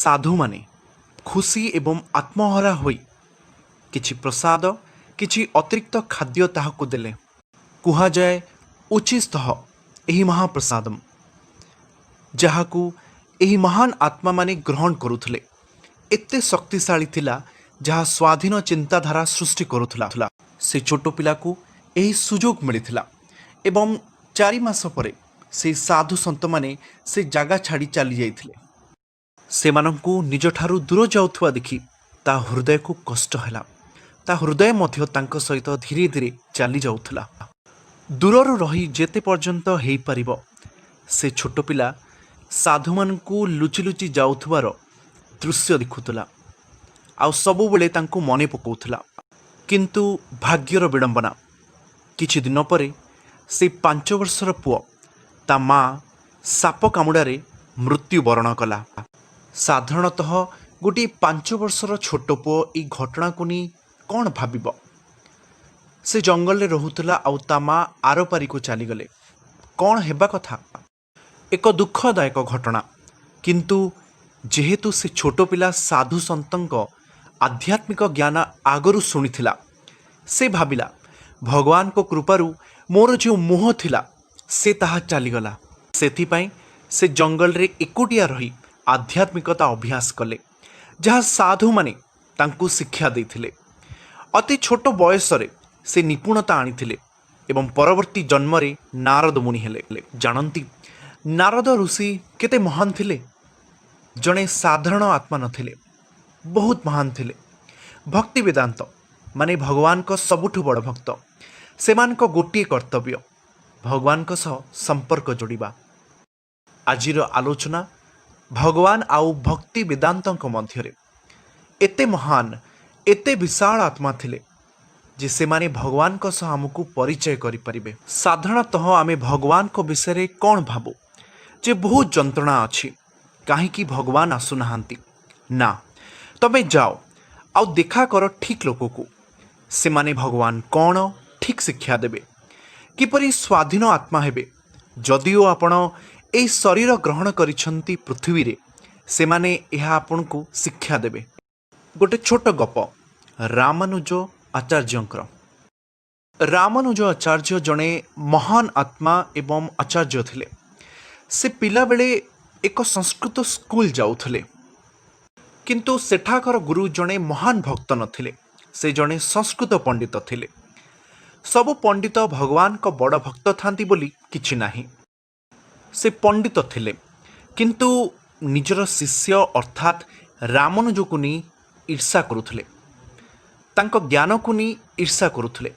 ସାଧୁମାନେ ଖୁସି ଏବଂ ଆତ୍ମହରା ହୋଇ କିଛି ପ୍ରସାଦ, କିଛି ଅତିରିକ୍ତ ଖାଦ୍ୟ ତାହାକୁ ଦେଲେ। କୁହାଯାଏ ଉଚ୍ଛିସ୍ତଃ ଏହି ମହାପ୍ରସାଦମ୍, ଯାହାକୁ ଏହି ମହାନ ଆତ୍ମାମାନେ ଗ୍ରହଣ କରୁଥିଲେ। ଏତେ ଶକ୍ତିଶାଳୀ ଥିଲା ଯାହା ସ୍ୱାଧୀନ ଚିନ୍ତାଧାରା ସୃଷ୍ଟି କରୁଥିଲା। ସେ ଛୋଟ ପିଲାକୁ ଏହି ସୁଯୋଗ ମିଳିଥିଲା ଏବଂ 4 ମାସ ପରେ ସେହି ସାଧୁ ସନ୍ତମାନେ ସେ ଜାଗା ଛାଡ଼ି ଚାଲି ଯାଇଥିଲେ। ସେମାନଙ୍କୁ ନିଜଠାରୁ ଦୂର ଯାଉଥିବା ଦେଖି ତା ହୃଦୟକୁ କଷ୍ଟ ହେଲା। ତା ହୃଦୟ ମଧ୍ୟ ତାଙ୍କ ସହିତ ଧୀରେ ଧୀରେ ଚାଲି ଯାଉଥିଲା। ଦୂରରୁ ରହି ଯେତେ ପର୍ଯ୍ୟନ୍ତ ହେଇପାରିବ ସେ ଛୋଟ ପିଲା ସାଧୁମାନଙ୍କୁ ଲୁଚି ଲୁଚି ଯାଉଥିବାର ଦୃଶ୍ୟ ଦେଖୁଥିଲା, ଆଉ ସବୁବେଳେ ତାଙ୍କୁ ମନେ ପକାଉଥିଲା। କିନ୍ତୁ ଭାଗ୍ୟର ବିଡ଼ମ୍ବନା, କିଛି ଦିନ ପରେ ସେ 5 ବର୍ଷର ପୁଅ ତା ମା ସାପ କାମୁଡ଼ାରେ ମୃତ୍ୟୁବରଣ କଲା। ସାଧାରଣତଃ ଗୋଟିଏ 5 ବର୍ଷର ଛୋଟ ପୁଅ ଏହି ଘଟଣାକୁ ନେଇ କ'ଣ ଭାବିବ? ସେ ଜଙ୍ଗଲରେ ରହୁଥିଲା ଆଉ ତା ମା ଆରପାରିକୁ ଚାଲିଗଲେ। କ'ଣ ହେବା କଥା? ଏକ ଦୁଃଖଦାୟକ ଘଟଣା। କିନ୍ତୁ ଯେହେତୁ ସେ ଛୋଟ ପିଲା ସାଧୁ ସନ୍ତଙ୍କ ଆଧ୍ୟାତ୍ମିକ ଜ୍ଞାନ ଆଗରୁ ଶୁଣିଥିଲା, ସେ ଭାବିଲା ଭଗବାନଙ୍କ କୃପାରୁ ମୋର ଯେଉଁ ମୋହ ଥିଲା से ताहा चलीगला। सेथिपाई से जंगल रे एकुटिया रही आध्यात्मिकता अभ्यास कले, जहाँ साधु माने तांकु शिक्षा देथिले। अति छोट बयस से निपुणता आनिथिले एवं परवर्ती जन्म नारद मुनि हेले। जानती नारद ऋषि केते महान थिले। जड़े साधारण आत्मा नथिले, बहुत महान थिले। भक्ति वेदांत माने भगवान को सबुठु बड़ भक्त। सेमानक गोटिए कर्तव्य भगवान को सह संपर्क जोड़िबा। आजिर आलोचना भगवान आउ भक्ति वेदांत मध्य एते महान एते विशाल आत्मा थिले जे सेमाने भगवान को सह हमकु परिचय करि परिबे। साधारणतः आमे भगवान को विषय कौन भाबु जे बहुत जंत्रणा अछि, काहेकि भगवान आसुनाहांती ना। तबे जाओ आउ देखा कर ठीक लोक को, सेमाने भगवान कौन ठीक शिक्षा देबे, किपरि स्वाधीन आत्मा हेबे। जदिओ आपण ए शरीर ग्रहण करिसंती पृथ्वी रे, सेमाने एहा आपनको शिक्षा देबे। गोटे छोट गप रामानुज आचार्यंकर। रामानुज आचार्य जड़े महान आत्मा एवं आचार्य थिले। से पिला बेले एक संस्कृत स्कूल जाउथले, किंतु सेठाकर गुरु जड़े महान भक्त नथिले। से जड़े संस्कृत पंडित थिले। सब पंडित भगवान को बड़ भक्त थांती बोली किछि नाही। से पंडित थिले, किंतु निजर शिष्य अर्थात रामानुज को नहीं ईर्षा करुथले, तांको ज्ञान को नहीं ईर्षा करुथले।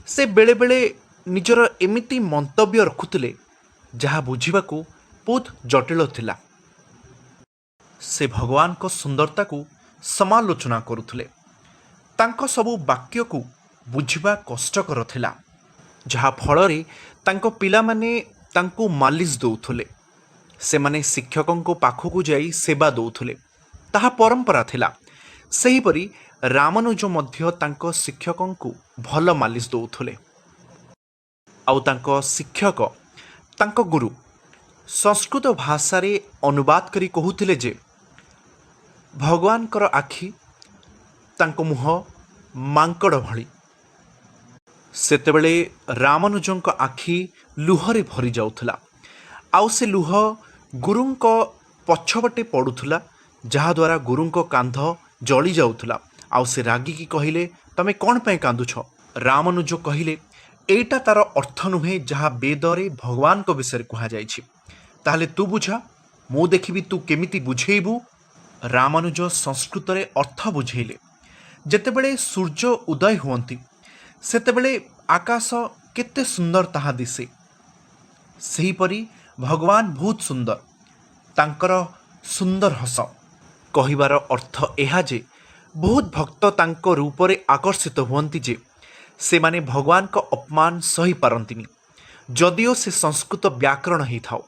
से बेले बेले निजर एमिति मंतव्य रखुथले जहा बुझिबाकू बहुत जटिल थिला। से भगवान को सुंदरता को समालोचना करुथले। तांको सबु वाक्य को बुझिबा कष्टकर थिला, जहा फଳରେ तांको पिला माने तांको मालिश दउथले। से माने शिक्षकों को पाखकू जाई सेवा दउथले, ताहा परंपरा थिला। सेहीपरि रामानुज मध्य तांको शिक्षकों को भल मालिश दउथले। आउ तांको शिक्षक तांको गुरु संस्कृत भाषा रे अनुवाद करी कहूथिले जे भगवान कर आखि तांको मुह मांकड़ भली। सेतेबेले रामानुजंक आखि लुहरे भरी जाउथला। आउ से लुह गुरुंक पछपटे पड़ुथला, जहा द्वारा गुरुंक कांध जली जाउथला। आउ से रागिकी कहिले, तमे कौन पे कांदुछ? रामानुज कहिले, एटा तार अर्थ नुहे जहा वेदरे भगवान को विषय कहा जाइछि। ताहले तू बुझा, मु देखिबी तू केमिति बुझेइबू। रामानुज संस्कृत रे अर्थ बुझेइले। जेतेबेले सूर्य उदय हुअंती सेतेबेले आकाश केते सुंदर ताहा दिसे। सेहीपरि भगवान बहुत सुंदर, तांकर सुंदर हस। कहिबार अर्थ एहा जे बहुत भक्त तांको रूपरे आकर्षित हुअंती जे से माने भगवान को अपमान सही पारंतिनी, जदिओ से संस्कृत व्याकरण ही थाओ।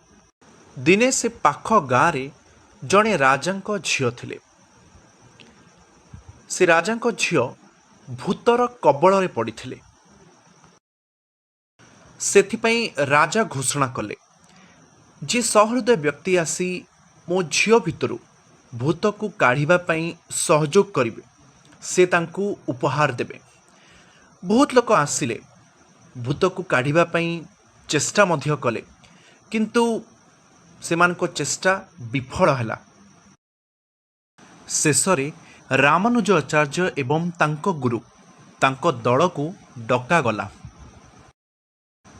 दिने से पाख गाँव जड़े राजांको झियो थिले। से राजांको झियो भूतर कबल पड़िथिले। सेथिपई राजा घोषणा कले, जे सहृदय व्यक्ति आसी मो झियो भितरु भूत को काढ़िबा पई सहयोग करिवे, से तांकु उपहार देबे। बहुत लोक आसिले, भूत को काढ़िबा पई चेष्टा मध्य कले, किंतु सेमानको चेष्टा विफल हला। शेषरे रामानुज आचार्य एवं तांको गुरु तांको दल को डका गला।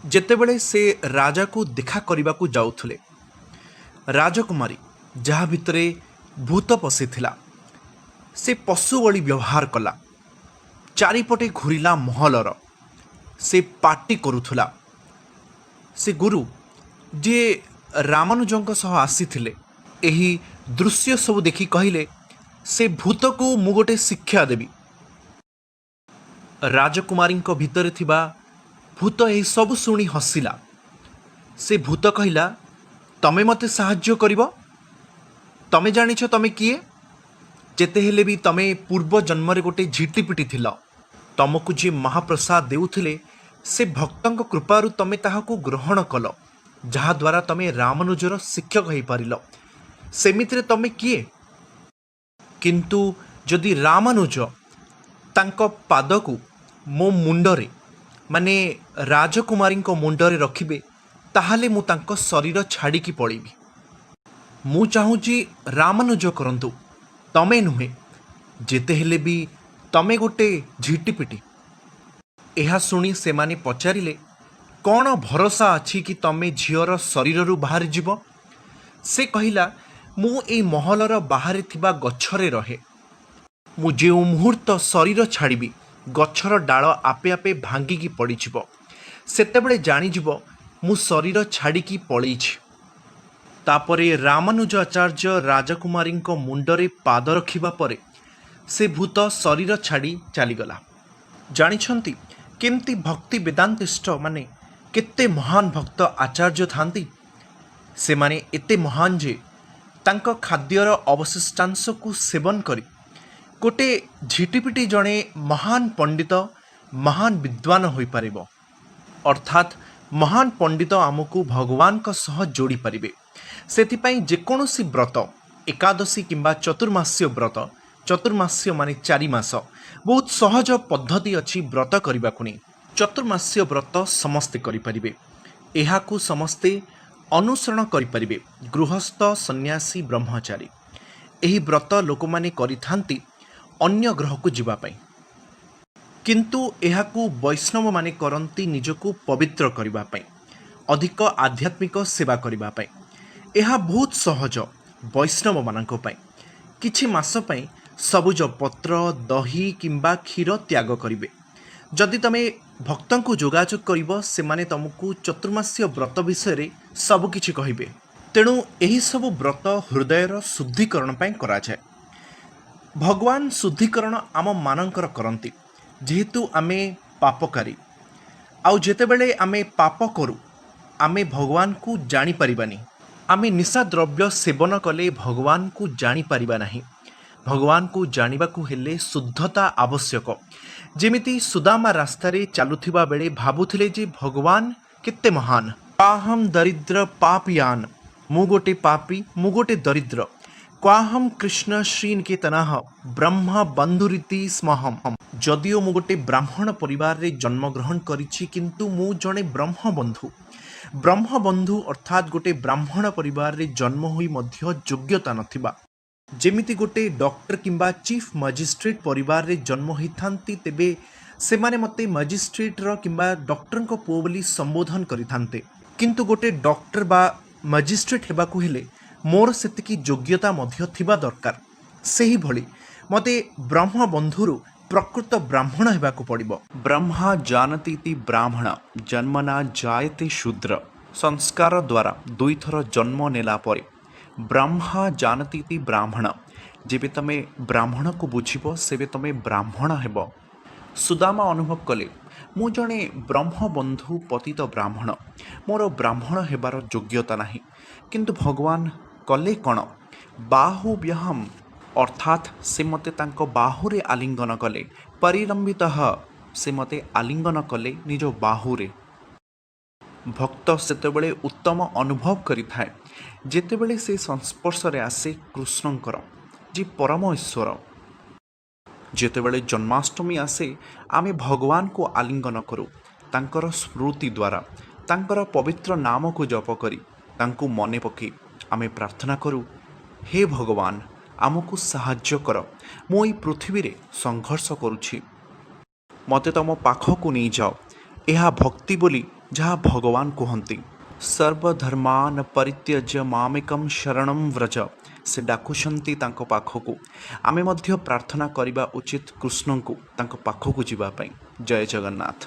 जेतेबेले से राजा को देखा करने को जाउथले, राजकुमारी जहा भितरे भूत पशिथिला से पशु भली व्यवहार कला। चारिपटे घूरिला महलर, से पार्टी करुथला। से गुरु जे रामानुजंक सह आसीथिले, एही दृश्य सब देखि कहिले, से भूत को मु गोटे शिक्षा देबी। राजकुमारी भितर थिबा भूत एही सब शुणी हसिला। से भूत कहिला, तमे मते साहाय्य करिवो? तमे जानिछ तमे किए? जेते हेले भी तमे पूर्व जन्म रे गोटे झिटिपिटी थिला। तमकु जे महाप्रसाद देउथिले, से भक्तंक कृपारु तमे ताहाकु ग्रहण कल, जहा द्वारा तमे रामानुजर शिक्षक हो पारिल। सेमितिरे तमे किए? किंतु जदि रामानुज तांको पादकु मो मुंडरे माने राजकुमारी मुंडरे रखिबे, ताहाले मु तांको शरीर छाड़िकी पळेबी। मु चाहूँची रामानुज करंतु, तमे नुहे। जेते हेले भी तमे गोटे झिटिपिटी। ଏହା ଶୁଣି ସେମାନେ ପଚାରିଲେ, କ'ଣ ଭରସା ଅଛି କି ତମେ ଝିଅର ଶରୀରରୁ ବାହାରି ଯିବ? ସେ କହିଲା, ମୁଁ ଏଇ ମହଲର ବାହାରେ ଥିବା ଗଛରେ ରହେ। ମୁଁ ଯେଉଁ ମୁହୂର୍ତ୍ତ ଶରୀର ଛାଡ଼ିବି, ଗଛର ଡାଳ ଆପେ ଆପେ ଭାଙ୍ଗିକି ପଡ଼ିଯିବ। ସେତେବେଳେ ଜାଣିଯିବ ମୁଁ ଶରୀର ଛାଡ଼ିକି ପଳେଇଛି। ତାପରେ ରାମାନୁଜ ଆଚାର୍ଯ୍ୟ ରାଜକୁମାରୀଙ୍କ ମୁଣ୍ଡରେ ପାଦ ରଖିବା ପରେ ସେ ଭୂତ ଶରୀର ଛାଡ଼ି ଚାଲିଗଲା। ଜାଣିଛନ୍ତି କେମିତି ଭକ୍ତି ବେଦାନ୍ତିଷ୍ଟ ମାନେ କେତେ ମହାନ ଭକ୍ତ ଆଚାର୍ଯ୍ୟ ଥାନ୍ତି? ସେମାନେ ଏତେ ମହାନ ଯେ ତାଙ୍କ ଖାଦ୍ୟର ଅବଶିଷ୍ଟାଂଶକୁ ସେବନ କରି ଗୋଟିଏ ଝିଟିପିଟି ଜଣେ ମହାନ ପଣ୍ଡିତ, ମହାନ ବିଦ୍ୱାନ ହୋଇପାରିବ। ଅର୍ଥାତ୍ ମହାନ ପଣ୍ଡିତ ଆମକୁ ଭଗବାନଙ୍କ ସହ ଯୋଡ଼ିପାରିବେ। ସେଥିପାଇଁ ଯେକୌଣସି ବ୍ରତ, ଏକାଦଶୀ କିମ୍ବା ଚତୁର୍ମାସ୍ୟ ବ୍ରତ, ଚତୁର୍ମାସ୍ୟ ମାନେ 4 ମାସ, ବହୁତ ସହଜ ପଦ୍ଧତି ଅଛି ବ୍ରତ କରିବାକୁ ନେଇ। ଚତୁର୍ମାସ୍ୟ ବ୍ରତ ସମସ୍ତେ କରିପାରିବେ। ଏହାକୁ ସମସ୍ତେ ଅନୁସରଣ କରିପାରିବେ, ଗୃହସ୍ଥ, ସନ୍ନ୍ୟାସୀ, ବ୍ରହ୍ମଚାରୀ। ଏହି ବ୍ରତ ଲୋକମାନେ କରିଥାନ୍ତି ଅନ୍ୟ ଗ୍ରହକୁ ଯିବା ପାଇଁ, କିନ୍ତୁ ଏହାକୁ ବୈଷ୍ଣବମାନେ କରନ୍ତି ନିଜକୁ ପବିତ୍ର କରିବା ପାଇଁ, ଅଧିକ ଆଧ୍ୟାତ୍ମିକ ସେବା କରିବା ପାଇଁ। ଏହା ବହୁତ ସହଜ ବୈଷ୍ଣବମାନଙ୍କ ପାଇଁ। କିଛି ମାସ ପାଇଁ ସବୁଜ ପତ୍ର, ଦହି କିମ୍ବା କ୍ଷୀର ତ୍ୟାଗ କରିବେ। ଯଦି ତମେ ଭକ୍ତଙ୍କୁ ଯୋଗାଯୋଗ କରିବ, ସେମାନେ ତମକୁ ଚତୁର୍ମାସ୍ୟ ବ୍ରତ ବିଷୟରେ ସବୁକିଛି କହିବେ। ତେଣୁ ଏହିସବୁ ବ୍ରତ ହୃଦୟର ଶୁଦ୍ଧିକରଣ ପାଇଁ କରାଯାଏ। ଭଗବାନ ଶୁଦ୍ଧିକରଣ ଆମମାନଙ୍କର କରନ୍ତି, ଯେହେତୁ ଆମେ ପାପକାରୀ। ଆଉ ଯେତେବେଳେ ଆମେ ପାପ କରୁ, ଆମେ ଭଗବାନଙ୍କୁ ଜାଣିପାରିବାନି। ଆମେ ନିଶା ଦ୍ରବ୍ୟ ସେବନ କଲେ ଭଗବାନଙ୍କୁ ଜାଣିପାରିବା ନାହିଁ। ଭଗବାନଙ୍କୁ ଜାଣିବାକୁ ହେଲେ ଶୁଦ୍ଧତା ଆବଶ୍ୟକ। ଯେମିତି ସୁଦାମା ରାସ୍ତାରେ ଚାଲୁଥିବା ବେଳେ ଭାବୁଥିଲେ ଯେ ଭଗବାନ କେତେ ମହାନ। କ୍ୱାହମ୍ ଦରିଦ୍ର ପାପିୟାନ, ମୁଁ ଗୋଟେ ପାପୀ, ମୁଁ ଗୋଟେ ଦରିଦ୍ର। କ୍ୱାହମ୍ କୃଷ୍ଣ ଶ୍ରୀନିକେତନଃ ବ୍ରହ୍ମ ବନ୍ଧୁରିତି ସ୍ମହମ୍। ଯଦିଓ ମୁଁ ଗୋଟେ ବ୍ରାହ୍ମଣ ପରିବାରରେ ଜନ୍ମଗ୍ରହଣ କରିଛି, କିନ୍ତୁ ମୁଁ ଜଣେ ବ୍ରହ୍ମବନ୍ଧୁ। ବ୍ରହ୍ମବନ୍ଧୁ ଅର୍ଥାତ୍ ଗୋଟେ ବ୍ରାହ୍ମଣ ପରିବାରରେ ଜନ୍ମ ହୋଇ ମଧ୍ୟ ଯୋଗ୍ୟତା ନଥିବା। ଯେମିତି ଗୋଟେ ଡକ୍ଟର କିମ୍ବା ଚିଫ୍ ମାଜିଷ୍ଟ୍ରେଟ୍ ପରିବାରରେ ଜନ୍ମ ହୋଇଥାନ୍ତି, ତେବେ ସେମାନେ ମୋତେ ମାଜିଷ୍ଟ୍ରେଟ୍ର କିମ୍ବା ଡକ୍ଟରଙ୍କ ପୁଅ ବୋଲି ସମ୍ବୋଧନ କରିଥାନ୍ତେ। କିନ୍ତୁ ଗୋଟେ ଡକ୍ଟର ବା ମାଜିଷ୍ଟ୍ରେଟ୍ ହେବାକୁ ହେଲେ ମୋର ସେତିକି ଯୋଗ୍ୟତା ମଧ୍ୟ ଥିବା ଦରକାର। ସେହିଭଳି ମୋତେ ବ୍ରହ୍ମବନ୍ଧୁରୁ ପ୍ରକୃତ ବ୍ରାହ୍ମଣ ହେବାକୁ ପଡ଼ିବ। ବ୍ରହ୍ମା ଜାନତି ଇତି ବ୍ରାହ୍ମଣ ଜନ୍ମନା ଜାୟତେ ଶୂଦ୍ର। ସଂସ୍କାର ଦ୍ୱାରା 2 ଥର ଜନ୍ମ ନେଲା ପରେ ବ୍ରହ୍ମା ଜାନତି ଇତି ବ୍ରାହ୍ମଣ। ଯେବେ ତମେ ବ୍ରାହ୍ମଣକୁ ବୁଝିବ, ସେବେ ତମେ ବ୍ରାହ୍ମଣ ହେବ। ସୁଦାମା ଅନୁଭବ କଲେ, ମୁଁ ଜଣେ ବ୍ରହ୍ମବନ୍ଧୁ ପତିତ ବ୍ରାହ୍ମଣ, ମୋର ବ୍ରାହ୍ମଣ ହେବାର ଯୋଗ୍ୟତା ନାହିଁ। କିନ୍ତୁ ଭଗବାନ କଲେ କ'ଣ? ବାହୁବ୍ୟହମ୍, ଅର୍ଥାତ୍ ସେ ମୋତେ ତାଙ୍କ ବାହୁରେ ଆଲିଙ୍ଗନ କଲେ। ପରିରମ୍ଭିତଃ, ସେ ମୋତେ ଆଲିଙ୍ଗନ କଲେ ନିଜ ବାହୁରେ। ଭକ୍ତ ସେତେବେଳେ ଉତ୍ତମ ଅନୁଭବ କରିଥାଏ ଯେତେବେଳେ ସେ ସଂସ୍ପର୍ଶରେ ଆସେ କୃଷ୍ଣଙ୍କର, ଯେ ପରମ ଈଶ୍ୱର। ଯେତେବେଳେ ଜନ୍ମାଷ୍ଟମୀ ଆସେ, ଆମେ ଭଗବାନଙ୍କୁ ଆଲିଙ୍ଗନ କରୁ ତାଙ୍କର ସ୍ମୃତି ଦ୍ୱାରା। ତାଙ୍କର ପବିତ୍ର ନାମକୁ ଜପ କରି, ତାଙ୍କୁ ମନେ ପକାଇ ଆମେ ପ୍ରାର୍ଥନା କରୁ, ହେ ଭଗବାନ, ଆମକୁ ସାହାଯ୍ୟ କର। ମୁଁ ଏହି ପୃଥିବୀରେ ସଂଘର୍ଷ କରୁଛି, ମୋତେ ତମ ପାଖକୁ ନେଇଯାଅ। ଏହା ଭକ୍ତି ବୋଲି ଯାହା ଭଗବାନ କୁହନ୍ତି। ସର୍ବଧର୍ମାନ ପରିତ୍ୟଜ୍ୟ ମାମେକଂ ଶରଣଂ ବ୍ରଜ। ସେ ଡାକୁଛନ୍ତି ତାଙ୍କ ପାଖକୁ। ଆମେ ମଧ୍ୟ ପ୍ରାର୍ଥନା କରିବା ଉଚିତ କୃଷ୍ଣଙ୍କୁ ତାଙ୍କ ପାଖକୁ ଯିବା ପାଇଁ। ଜୟ ଜଗନ୍ନାଥ।